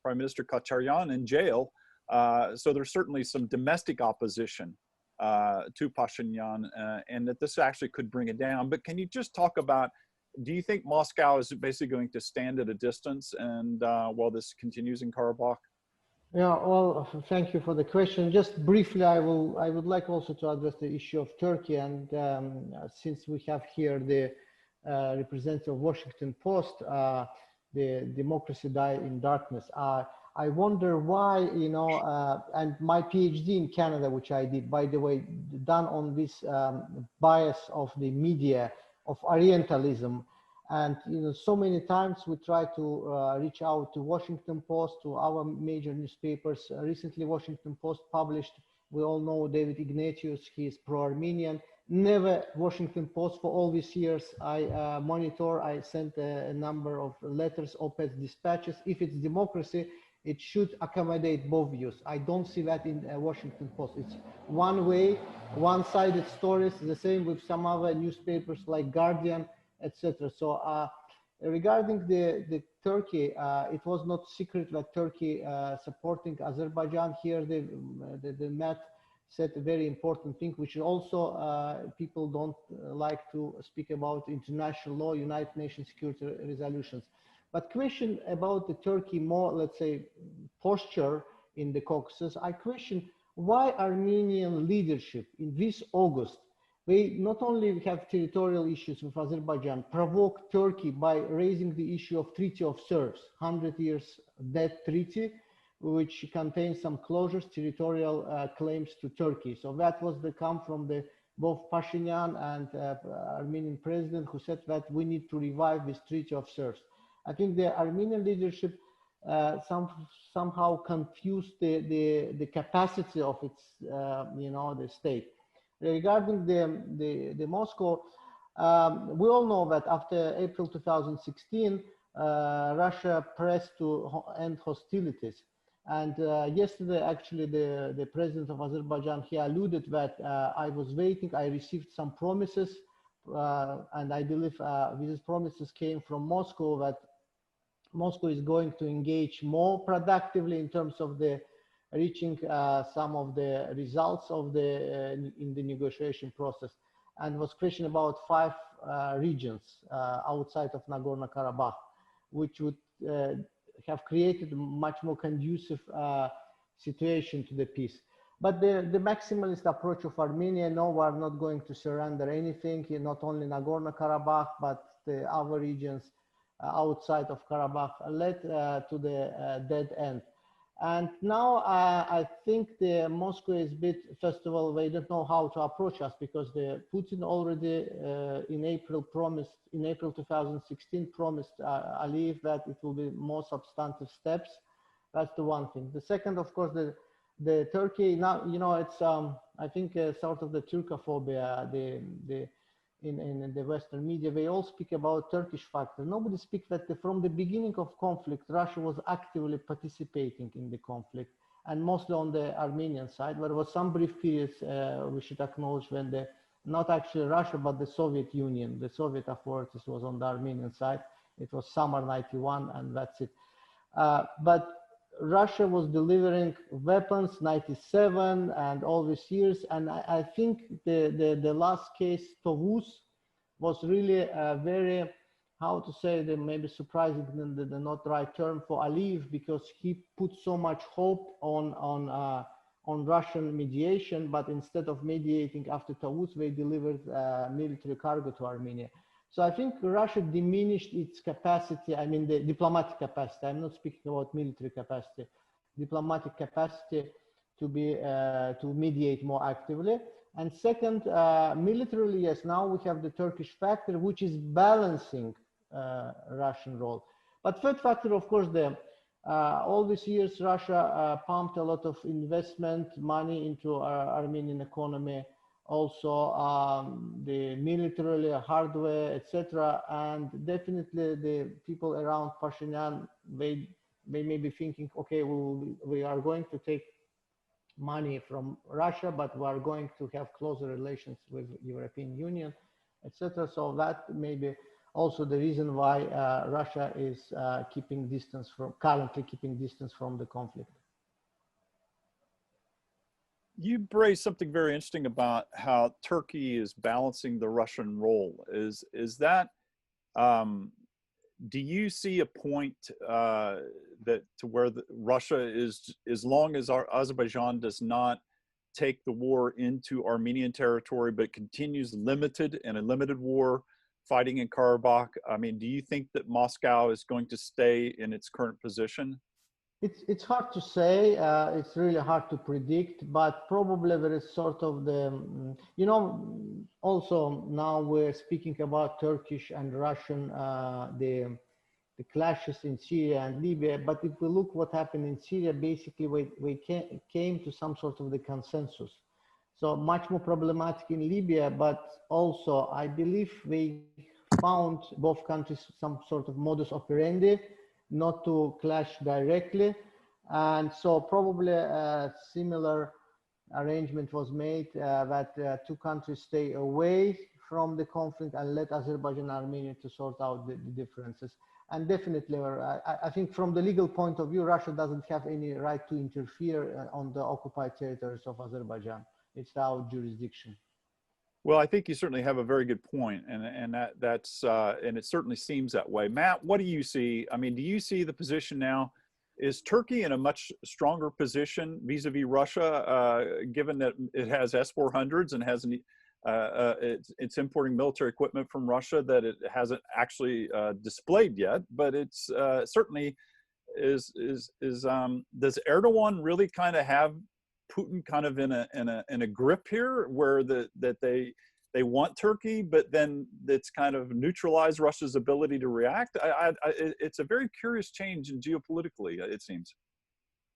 Prime Minister Kacharyan in jail. So there's certainly some domestic opposition to Pashinyan, and that this actually could bring it down. But can you just talk about, do you think Moscow is basically going to stand at a distance and while this continues in Karabakh? Yeah, well, thank you for the question. Just briefly, I would like also to address the issue of Turkey. And since we have here the representative of Washington Post, the democracy died in darkness. I wonder why, and my PhD in Canada, which I did, by the way, done on this bias of the media, of Orientalism. And, so many times we try to reach out to Washington Post, to our major newspapers. Recently, Washington Post published, we all know David Ignatius, he is pro-Armenian. Never Washington Post for all these years. I monitor, I sent a number of letters, op-ed dispatches. If it's democracy, it should accommodate both views. I don't see that in Washington Post. It's one way, one-sided stories, the same with some other newspapers like Guardian, etc. So regarding the Turkey, it was not secret that Turkey supporting Azerbaijan. Here the Matt said a very important thing, which also people don't like to speak about: international law, United Nations security resolutions. But question about the Turkey more, let's say, posture in the Caucasus, I question why Armenian leadership in this August, they not only have territorial issues with Azerbaijan, provoke Turkey by raising the issue of Treaty of Serbs, 100 years dead treaty, which contains some closures, territorial claims to Turkey. So that was the come from both Pashinyan and Armenian president, who said that we need to revive this Treaty of Serbs. I think the Armenian leadership somehow confused the capacity of its, the state. Regarding the Moscow, we all know that after April 2016, Russia pressed to end hostilities. And yesterday, actually, the president of Azerbaijan, he alluded that I was waiting, I received some promises, and I believe these promises came from Moscow, that Moscow is going to engage more productively in terms of the reaching some of the results of in the negotiation process, and was question about 5 regions outside of Nagorno-Karabakh, which would have created a much more conducive situation to the peace. But the maximalist approach of Armenia, no, we are not going to surrender anything, not only Nagorno-Karabakh, but the other regions outside of Karabakh, led to the dead end. And now I think the Moscow is a bit, first of all, they don't know how to approach us, because Putin already in April 2016 promised Aliyev that it will be more substantive steps. That's the one thing. The second, of course, the Turkey, now, it's, I think, sort of the Turkophobia, in the Western media, they all speak about Turkish factor. Nobody speaks that from the beginning of conflict, Russia was actively participating in the conflict, and mostly on the Armenian side. There was some brief periods, we should acknowledge, when not actually Russia, but the Soviet Union, the Soviet authorities was on the Armenian side. It was summer '91, and that's it. But Russia was delivering weapons, 97 and all these years. And I think the last case, Tovuz, was really a very, how to say, maybe surprising, the not right term for Aliyev, because he put so much hope on on Russian mediation, but instead of mediating after Taus, they delivered military cargo to Armenia. So I think Russia diminished its capacity, I mean the diplomatic capacity, I'm not speaking about military capacity, diplomatic capacity to mediate more actively. And second, militarily, yes, now we have the Turkish factor, which is balancing Russian role. But third factor, of course, all these years, Russia pumped a lot of investment money into our Armenian economy, also the militarily hardware, etc. And definitely the people around Pashinyan, they may be thinking, okay, we are going to take money from Russia, but we are going to have closer relations with European Union, etc. So that may be also the reason why Russia is currently keeping distance from the conflict. You raised something very interesting about how Turkey is balancing the Russian role. Is that, do you see a point that to where Russia is, as long as Azerbaijan does not take the war into Armenian territory, but continues limited in a limited war fighting in Karabakh? I mean, do you think that Moscow is going to stay in its current position? It's hard to say. It's really hard to predict, but probably there is sort of also now we're speaking about Turkish and Russian, the clashes in Syria and Libya. But if we look what happened in Syria, basically we came to some sort of the consensus. So much more problematic in Libya, but also I believe we found both countries some sort of modus operandi not to clash directly. And so probably a similar arrangement was made that two countries stay away from the conflict and let Azerbaijan and Armenia to sort out the differences. And definitely, I think from the legal point of view, Russia doesn't have any right to interfere on the occupied territories of Azerbaijan. It's our jurisdiction. Well, I think you certainly have a very good point, and that's and it certainly seems that way. Matt, what do you see? I mean, do you see the position now? Is Turkey in a much stronger position vis-a-vis Russia, given that it has S-400s and has it's importing military equipment from Russia that it hasn't actually displayed yet, but it's certainly is does Erdogan really kind of have Putin kind of in a grip here, where they want Turkey, but then it's kind of neutralized Russia's ability to react? It's a very curious change in geopolitically, it seems.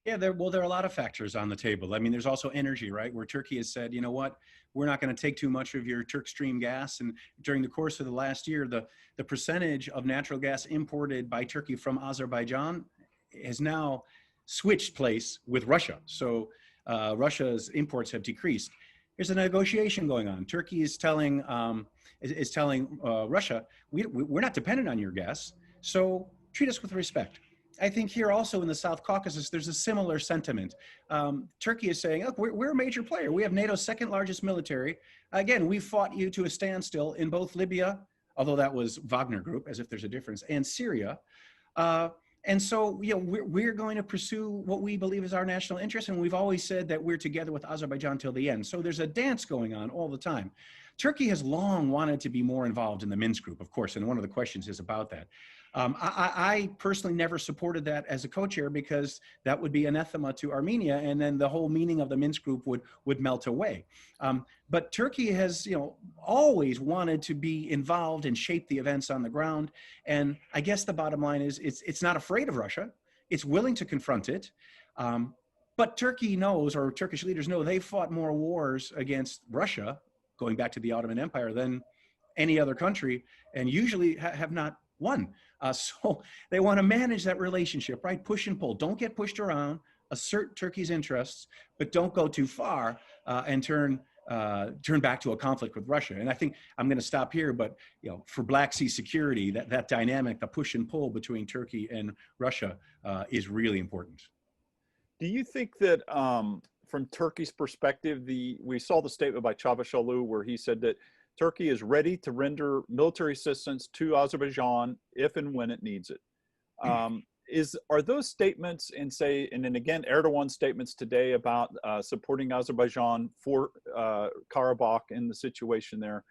Yeah, there are a lot of factors on the table. I mean, there's also energy, right? Where Turkey has said, you know what, we're not going to take too much of your Turk Stream gas. And during the course of the last year, the percentage of natural gas imported by Turkey from Azerbaijan has now switched place with Russia. So Russia's imports have decreased. There's a negotiation going on. Turkey is telling Russia, we're not dependent on your gas, so treat us with respect. I think here also in the South Caucasus, there's a similar sentiment. Turkey is saying, look, we're a major player. We have NATO's second largest military. Again, we fought you to a standstill in both Libya, although that was Wagner Group, as if there's a difference, and Syria. And so, you know, we're going to pursue what we believe is our national interest. And we've always said that we're together with Azerbaijan till the end. So there's a dance going on all the time. Turkey has long wanted to be more involved in the Minsk group, of course, and one of the questions is about that. I personally never supported that as a co-chair because that would be anathema to Armenia, and then the whole meaning of the Minsk group would melt away. But Turkey has, you know, always wanted to be involved and shape the events on the ground. And I guess the bottom line is it's not afraid of Russia. It's willing to confront it. But Turkey knows, or Turkish leaders know, they fought more wars against Russia, going back to the Ottoman Empire, than any other country, and usually have not won. So they want to manage that relationship, right? Push and pull. Don't get pushed around. Assert Turkey's interests, but don't go too far and turn back to a conflict with Russia. And I think I'm going to stop here, but you know, for Black Sea security, that dynamic, the push and pull between Turkey and Russia is really important. Do you think that from Turkey's perspective, we saw the statement by Çavuşoğlu where he said that Turkey is ready to render military assistance to Azerbaijan if and when it needs it. are those statements and say, and then again, Erdogan's statements today about supporting Azerbaijan for Karabakh and the situation there,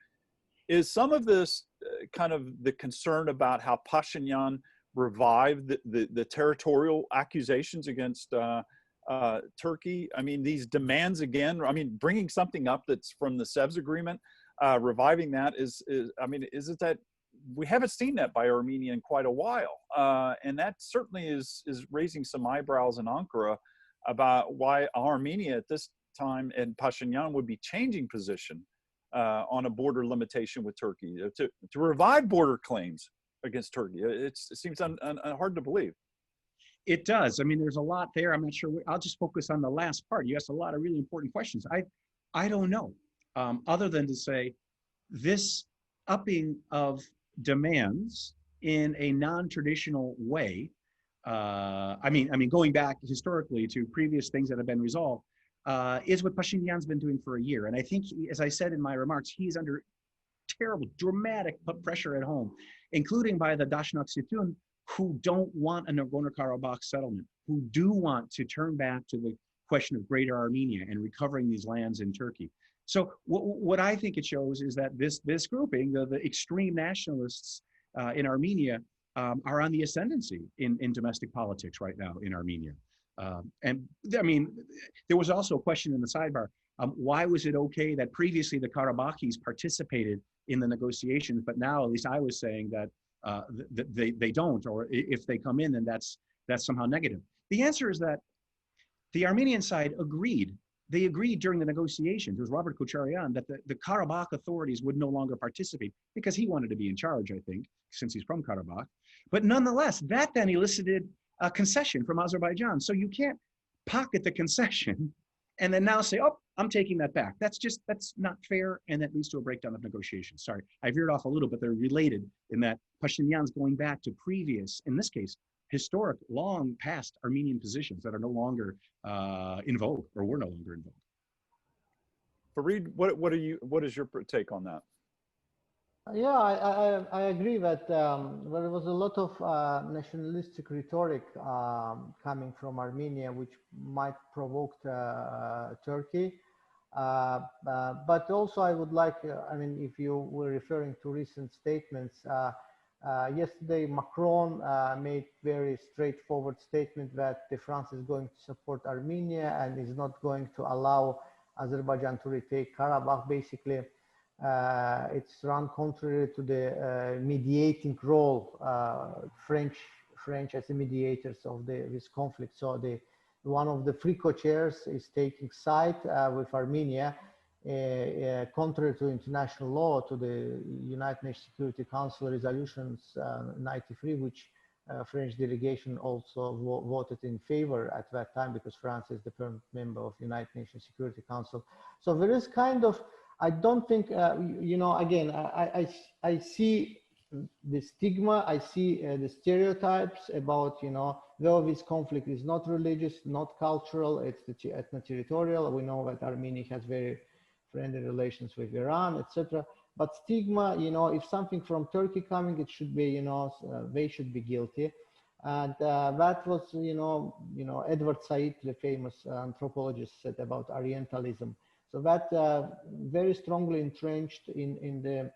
is some of this kind of the concern about how Pashinyan revived the territorial accusations against Turkey? I mean, these demands again, I mean, bringing something up that's from the Sevres agreement, reviving that is I mean, is it that we haven't seen that by Armenia in quite a while? And that certainly is raising some eyebrows in Ankara about why Armenia at this time and Pashinyan would be changing position on a border limitation with Turkey to revive border claims against Turkey. It seems hard to believe. It does. I mean, there's a lot there. I'm not sure. I'll just focus on the last part. You asked a lot of really important questions. I don't know, other than to say this upping of demands in a non-traditional way. I mean, going back historically to previous things that have been resolved, is what Pashinyan's been doing for a year. And I think, as I said in my remarks, he's under terrible, dramatic pressure at home, including by the Daşnak Sütun, who don't want a Nagorno-Karabakh settlement, who do want to turn back to the question of Greater Armenia and recovering these lands in Turkey. So what I think it shows is that this grouping, the extreme nationalists in Armenia, are on the ascendancy in domestic politics right now in Armenia. And I mean, there was also a question in the sidebar. Why was it okay that previously the Karabakhis participated in the negotiations, but now at least I was saying that they don't, or if they come in, then that's somehow negative. The answer is that the Armenian side agreed. They agreed during the negotiations, it was Robert Kocharyan, that the Karabakh authorities would no longer participate because he wanted to be in charge, I think, since he's from Karabakh. But nonetheless, that then elicited a concession from Azerbaijan. So you can't pocket the concession and then now say, oh, I'm taking that back. That's not fair, and that leads to a breakdown of negotiations. Sorry, I veered off a little, but they're related in that Pashinyan's going back to previous, in this case, historic, long past Armenian positions that are no longer in vogue, or were no longer in vogue. Farid, what is your take on that? Yeah, I agree that there was a lot of nationalistic rhetoric coming from Armenia, which might provoke Turkey. But also I would like, I mean, if you were referring to recent statements, yesterday Macron made very straightforward statement that France is going to support Armenia and is not going to allow Azerbaijan to retake Karabakh. Basically, it's run contrary to the mediating role, French as the mediators of this conflict. So one of the three co-chairs is taking side with Armenia, contrary to international law, to the United Nations Security Council resolutions 93, which French delegation also voted in favor at that time, because France is the permanent member of United Nations Security Council. So there is kind of, I don't think, you know, again, I see the stigma, I see the stereotypes about, you know, though this conflict is not religious, not cultural, it's ethno-territorial. We know that Armenia has very friendly relations with Iran, etc. But stigma, you know, if something from Turkey coming, it should be, you know, they should be guilty. And that was, you know, Edward Said, the famous anthropologist, said about Orientalism. So that very strongly entrenched in the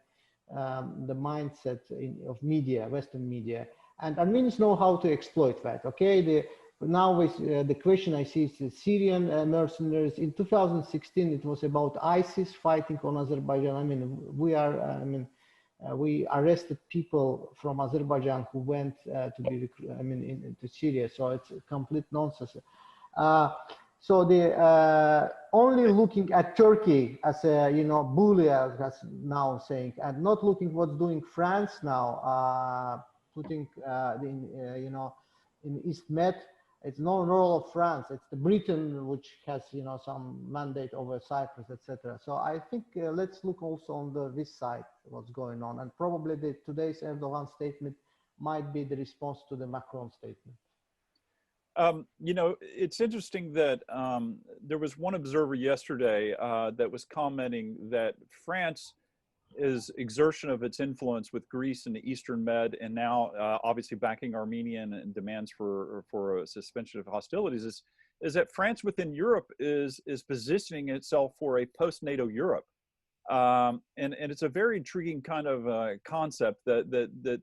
mindset of media, Western media, and Armenians know how to exploit that. Okay, now with the question I see is the Syrian mercenaries. In 2016, it was about ISIS fighting on Azerbaijan. I mean, we arrested people from Azerbaijan who went to be, into Syria. So it's complete nonsense. So the only looking at Turkey as a, you know, bully, as now saying, and not looking what's doing France now, putting you know, in East Med. It's no role of France. It's the Britain which has, you know, some mandate over Cyprus, etc. So I think let's look also on this side what's going on, and probably today's Erdogan statement might be the response to the Macron statement. You know, it's interesting that there was one observer yesterday that was commenting that France exertion of its influence with Greece in the Eastern Med, and now obviously backing Armenia and demands for a suspension of hostilities, is that France within Europe is positioning itself for a post-NATO Europe. And it's a very intriguing kind of concept that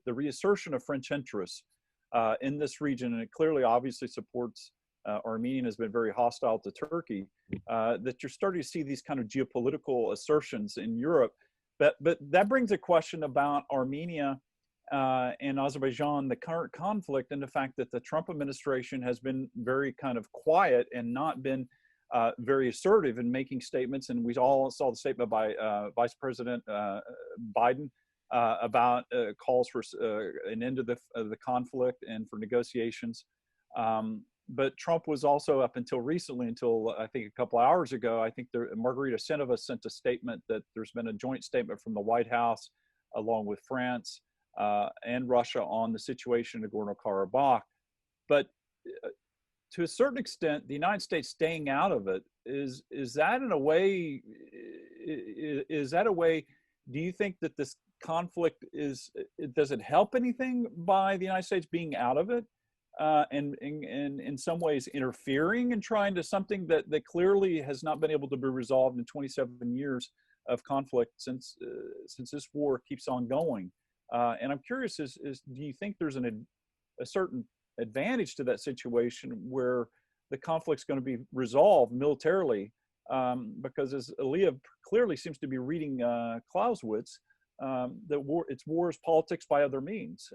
the reassertion of French interests in this region, and it clearly obviously supports Armenia, has been very hostile to Turkey, that you're starting to see these kind of geopolitical assertions in Europe. But that brings a question about Armenia and Azerbaijan, the current conflict, and the fact that the Trump administration has been very kind of quiet and not been very assertive in making statements. And we all saw the statement by Vice President Biden about calls for an end of the conflict and for negotiations. But Trump was also, up until recently, until I think a couple hours ago, I think Margarita Senova sent a statement that there's been a joint statement from the White House along with France and Russia on the situation in Nagorno-Karabakh. But to a certain extent, the United States staying out of it, is that in a way, do you think that this conflict does it help anything by the United States being out of it? And in some ways interfering and trying to something that clearly has not been able to be resolved in 27 years of conflict since this war keeps on going. And I'm curious, do you think there's a certain advantage to that situation where the conflict's going to be resolved militarily? Because as Aaliyah clearly seems to be reading Clausewitz, that it's war is politics by other means.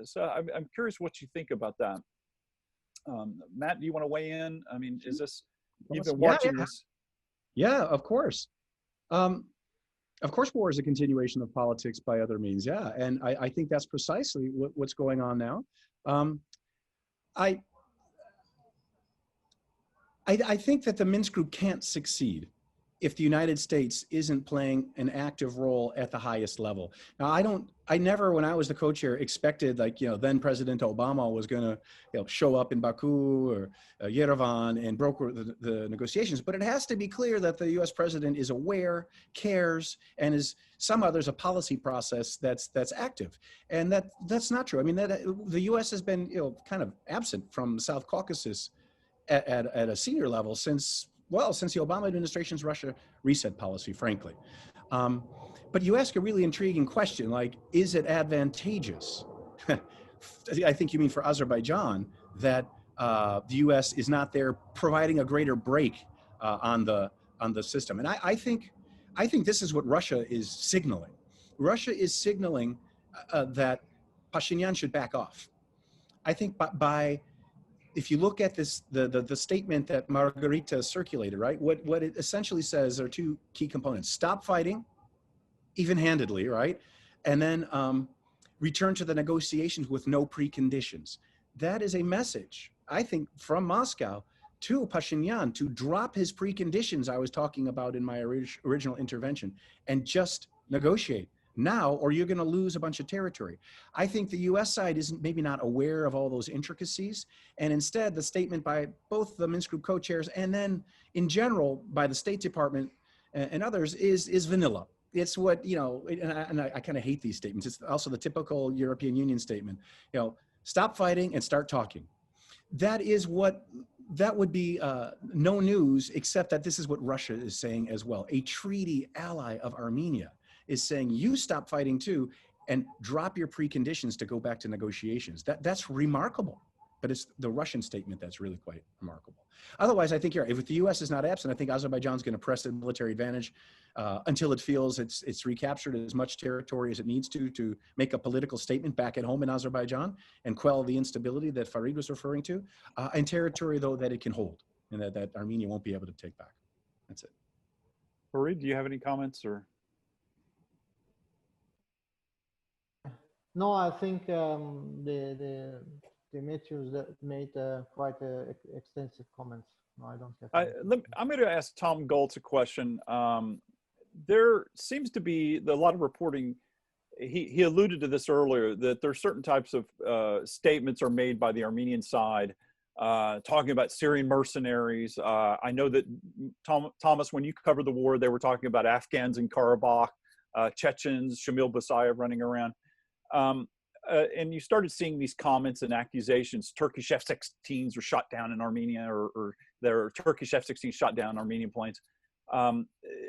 So I'm curious what you think about that. Matt, do you want to weigh in? I mean, is this, you've been watching this? Yeah, of course. Of course, war is a continuation of politics by other means. Yeah, and I think that's precisely what's going on now. I think that the Minsk group can't succeed if the United States isn't playing an active role at the highest level. Now, I never, when I was the co-chair, expected, like, then President Obama was going to, show up in Baku or Yerevan and broker the negotiations. But it has to be clear that the U.S. president is aware, cares, and is there's a policy process that's active. And that's not true. I mean, the U.S. has been, kind of absent from South Caucasus at a senior level since the Obama administration's Russia reset policy, frankly. But you ask a really intriguing question, like, is it advantageous? I think you mean for Azerbaijan, that the U.S. is not there providing a greater break on the system. And I think this is what Russia is signaling. Russia is signaling that Pashinyan should back off. I think if you look at this, the statement that Margarita circulated, right? What it essentially says are two key components: stop fighting, even-handedly, right? And then return to the negotiations with no preconditions. That is a message, I think, from Moscow to Pashinyan to drop his preconditions I was talking about in my original intervention and just negotiate now, or you're going to lose a bunch of territory. I think the U.S. side isn't maybe not aware of all those intricacies, and instead the statement by both the Minsk Group co-chairs and then in general by the State Department and others is vanilla. It's what, and I kind of hate these statements. It's also the typical European Union statement, stop fighting and start talking. That would be no news, except that this is what Russia is saying as well. A treaty ally of Armenia is saying, you stop fighting too, and drop your preconditions to go back to negotiations. That's remarkable, but it's the Russian statement that's really quite remarkable. Otherwise, I think if the U.S. is not absent, I think Azerbaijan's going to press the military advantage until it feels it's recaptured as much territory as it needs to make a political statement back at home in Azerbaijan and quell the instability that Farid was referring to, and territory, though, that it can hold and that Armenia won't be able to take back. That's it. Farid, do you have any comments or? No, I think Demetrius made quite extensive comments. No, I don't have. I'm going to ask Tom Goltz a question. There seems to be a lot of reporting. He alluded to this earlier, that there are certain types of statements are made by the Armenian side talking about Syrian mercenaries. I know that Thomas, when you covered the war, they were talking about Afghans in Karabakh. Chechens, Shamil Basayev running around. And you started seeing these comments and accusations. Turkish F-16s were shot down in Armenia, or there are Turkish F-16s shot down Armenian planes.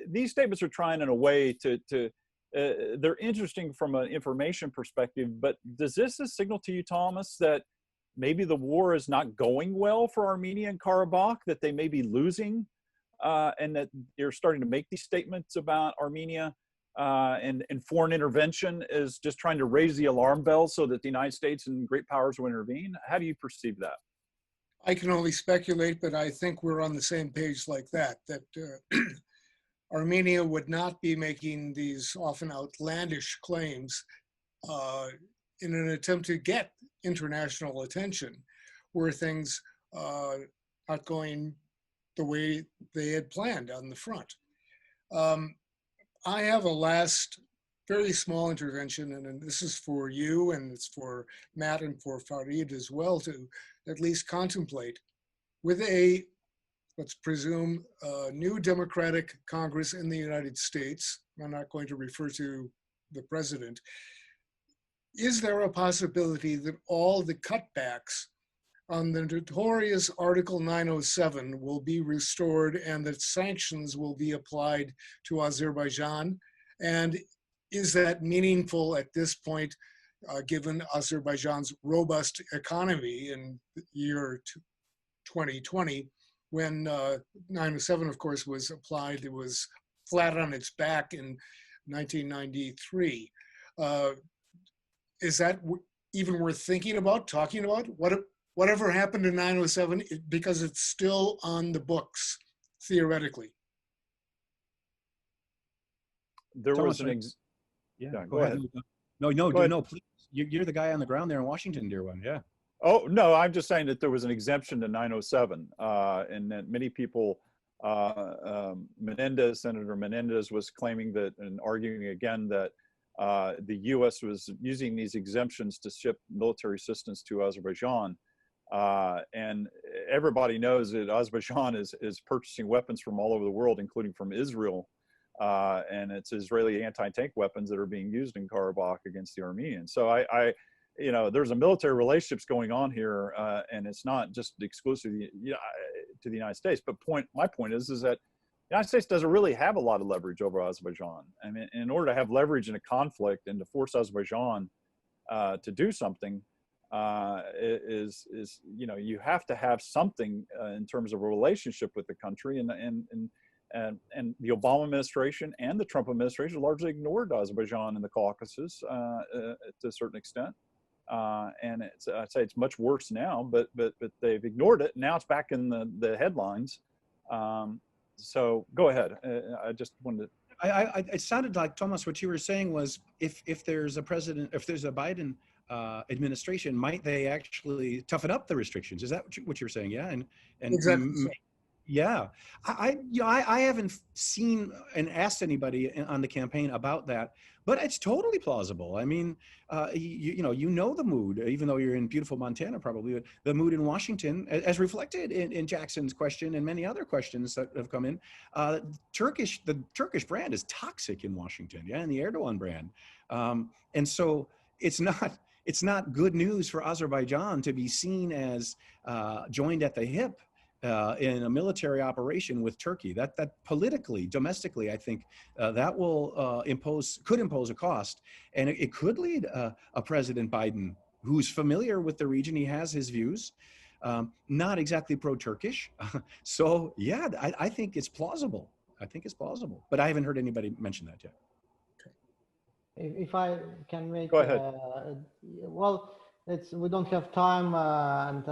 These statements are trying in a way they're interesting from an information perspective, but does this signal to you, Thomas, that maybe the war is not going well for Armenia and Karabakh, that they may be losing, and that you're starting to make these statements about Armenia and foreign intervention is just trying to raise the alarm bells so that the United States and great powers will intervene? How do you perceive that? I can only speculate, but I think we're on the same page like that Armenia would not be making these often outlandish claims in an attempt to get international attention, were things not going the way they had planned on the front. I have a last very small intervention, and this is for you, and it's for Matt and for Farid as well, to at least contemplate. With a, let's presume, a new Democratic Congress in the United States, I'm not going to refer to the president, is there a possibility that all the cutbacks on the notorious Article 907 will be restored and that sanctions will be applied to Azerbaijan? And is that meaningful at this point, given Azerbaijan's robust economy in the year 2020, when 907, of course, was applied? It was flat on its back in 1993. Is that even worth thinking about, talking about? Whatever happened to 907, because it's still on the books, theoretically. There Thomas, was an yeah, go ahead. No, please. You're the guy on the ground there in Washington, dear one. Yeah. Oh, no, I'm just saying that there was an exemption to 907, and that many people, Senator Menendez was claiming that and arguing again that the U.S. was using these exemptions to ship military assistance to Azerbaijan. And everybody knows that Azerbaijan is purchasing weapons from all over the world, including from Israel. And it's Israeli anti-tank weapons that are being used in Karabakh against the Armenians. So there's a military relationships going on here, and it's not just exclusively to the United States. But my point is that the United States doesn't really have a lot of leverage over Azerbaijan. I mean, in order to have leverage in a conflict and to force Azerbaijan to do something, you have to have something in terms of a relationship with the country, and the Obama administration and the Trump administration largely ignored Azerbaijan in the Caucasus to a certain extent. And I'd say it's much worse now, but they've ignored it. Now it's back in the headlines. So go ahead. I just wanted to. It sounded like, Thomas, what you were saying was if there's a Biden administration, might they actually toughen up the restrictions? Is that what you're saying? Yeah. And exactly. Yeah, I haven't seen and asked anybody on the campaign about that, but it's totally plausible. I mean, you know the mood, even though you're in beautiful Montana, probably the mood in Washington, as reflected in Jackson's question and many other questions that have come in. The Turkish brand is toxic in Washington, yeah, and the Erdogan brand, and so it's not good news for Azerbaijan to be seen as joined at the hip in a military operation with Turkey. That politically, domestically, I think that will could impose a cost, and it could lead a President Biden who's familiar with the region. He has his views, not exactly pro-Turkish. So yeah, I think it's plausible. But I haven't heard anybody mention that yet. If I can make, go ahead. We don't have time, and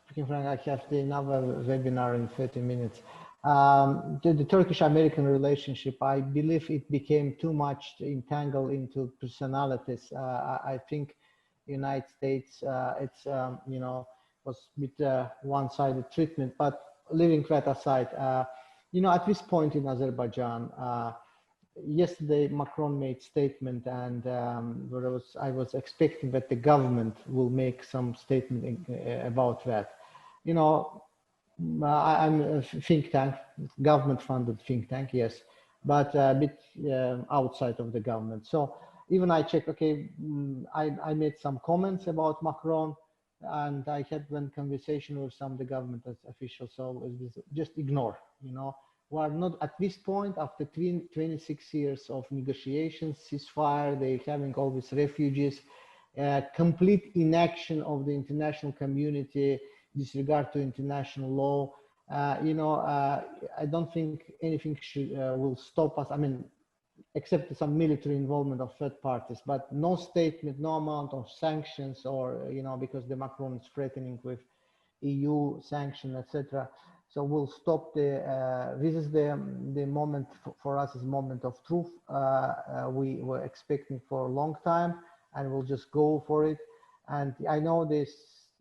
speaking frank, I have another webinar in 30 minutes. The Turkish-American relationship, I believe it became too much entangled into personalities. I think United States, was with one-sided treatment. But leaving that aside, at this point in Azerbaijan, yesterday Macron made statement, and I was expecting that the government will make some statement about that. I'm a think tank, government-funded think tank, yes. but a bit outside of the government. So even I checked, okay, I made some comments about Macron, and I had one conversation with some of the government officials, so it was just ignore, you know. We are not at this point, after 26 years of negotiations, ceasefire, they're having all these refugees, complete inaction of the international community, disregard to international law. You know, I don't think anything will stop us. I mean, except some military involvement of third parties, but no statement, no amount of sanctions, or, you know, because the Macron is threatening with EU sanction, etc. So we'll stop the, this is the moment for us, is moment of truth. We were expecting for a long time, and we'll just go for it. And I know this,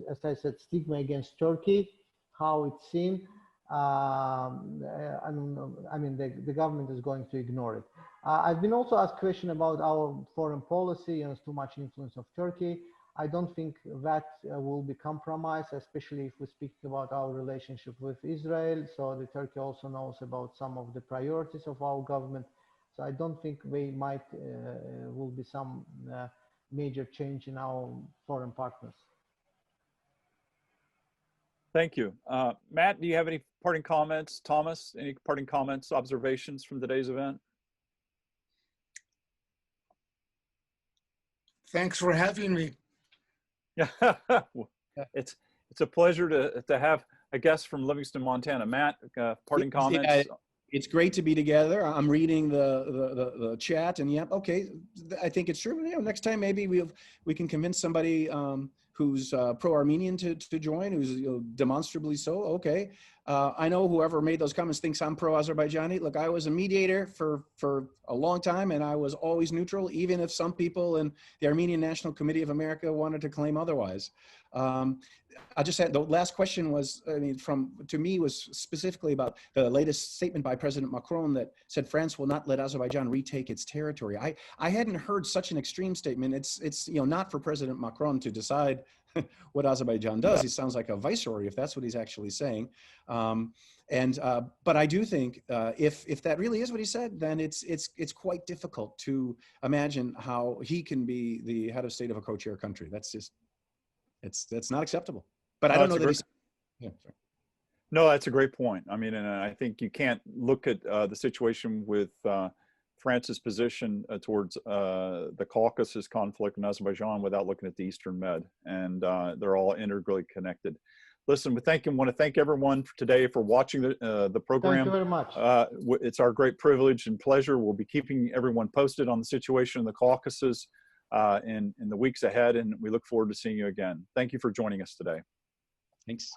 as I said, stigma against Turkey, how it's seen. I mean, the government is going to ignore it. I've been also asked a question about our foreign policy and too much influence of Turkey. I don't think that will be compromised, especially if we speak about our relationship with Israel. So the Turkey also knows about some of the priorities of our government. So I don't think they might will be some major change in our foreign partners. Thank you. Matt, do you have any parting comments? Thomas, any parting comments, observations from today's event? Thanks for having me. Yeah, it's a pleasure to have a guest from Livingston, Montana. Matt, parting comments? Yeah, it's great to be together. I'm reading the chat, and yeah, okay, I think it's true. You know, next time maybe we can convince somebody who's pro-Armenian to join, who's, you know, demonstrably so. Okay, I know whoever made those comments thinks I'm pro-Azerbaijani. Look, I was a mediator for a long time, and I was always neutral, even if some people in the Armenian National Committee of America wanted to claim otherwise. I just said the last question was, I mean, to me was specifically about the latest statement by President Macron that said France will not let Azerbaijan retake its territory. I hadn't heard such an extreme statement. It's you know, not for President Macron to decide what Azerbaijan does. He sounds like a viceroy if that's what he's actually saying. But I do think if that really is what he said, then it's quite difficult to imagine how he can be the head of state of a co-chair country. That's just, that's not acceptable. But I don't know that he's, yeah, sorry. No, that's a great point. I mean, and I think you can't look at the situation with France's position towards the Caucasus conflict in Azerbaijan without looking at the Eastern Med, and they're all integrally connected. Listen, we want to thank everyone today for watching the program. Thank you very much. It's our great privilege and pleasure. We'll be keeping everyone posted on the situation in the Caucasus in the weeks ahead, and we look forward to seeing you again. Thank you for joining us today. Thanks.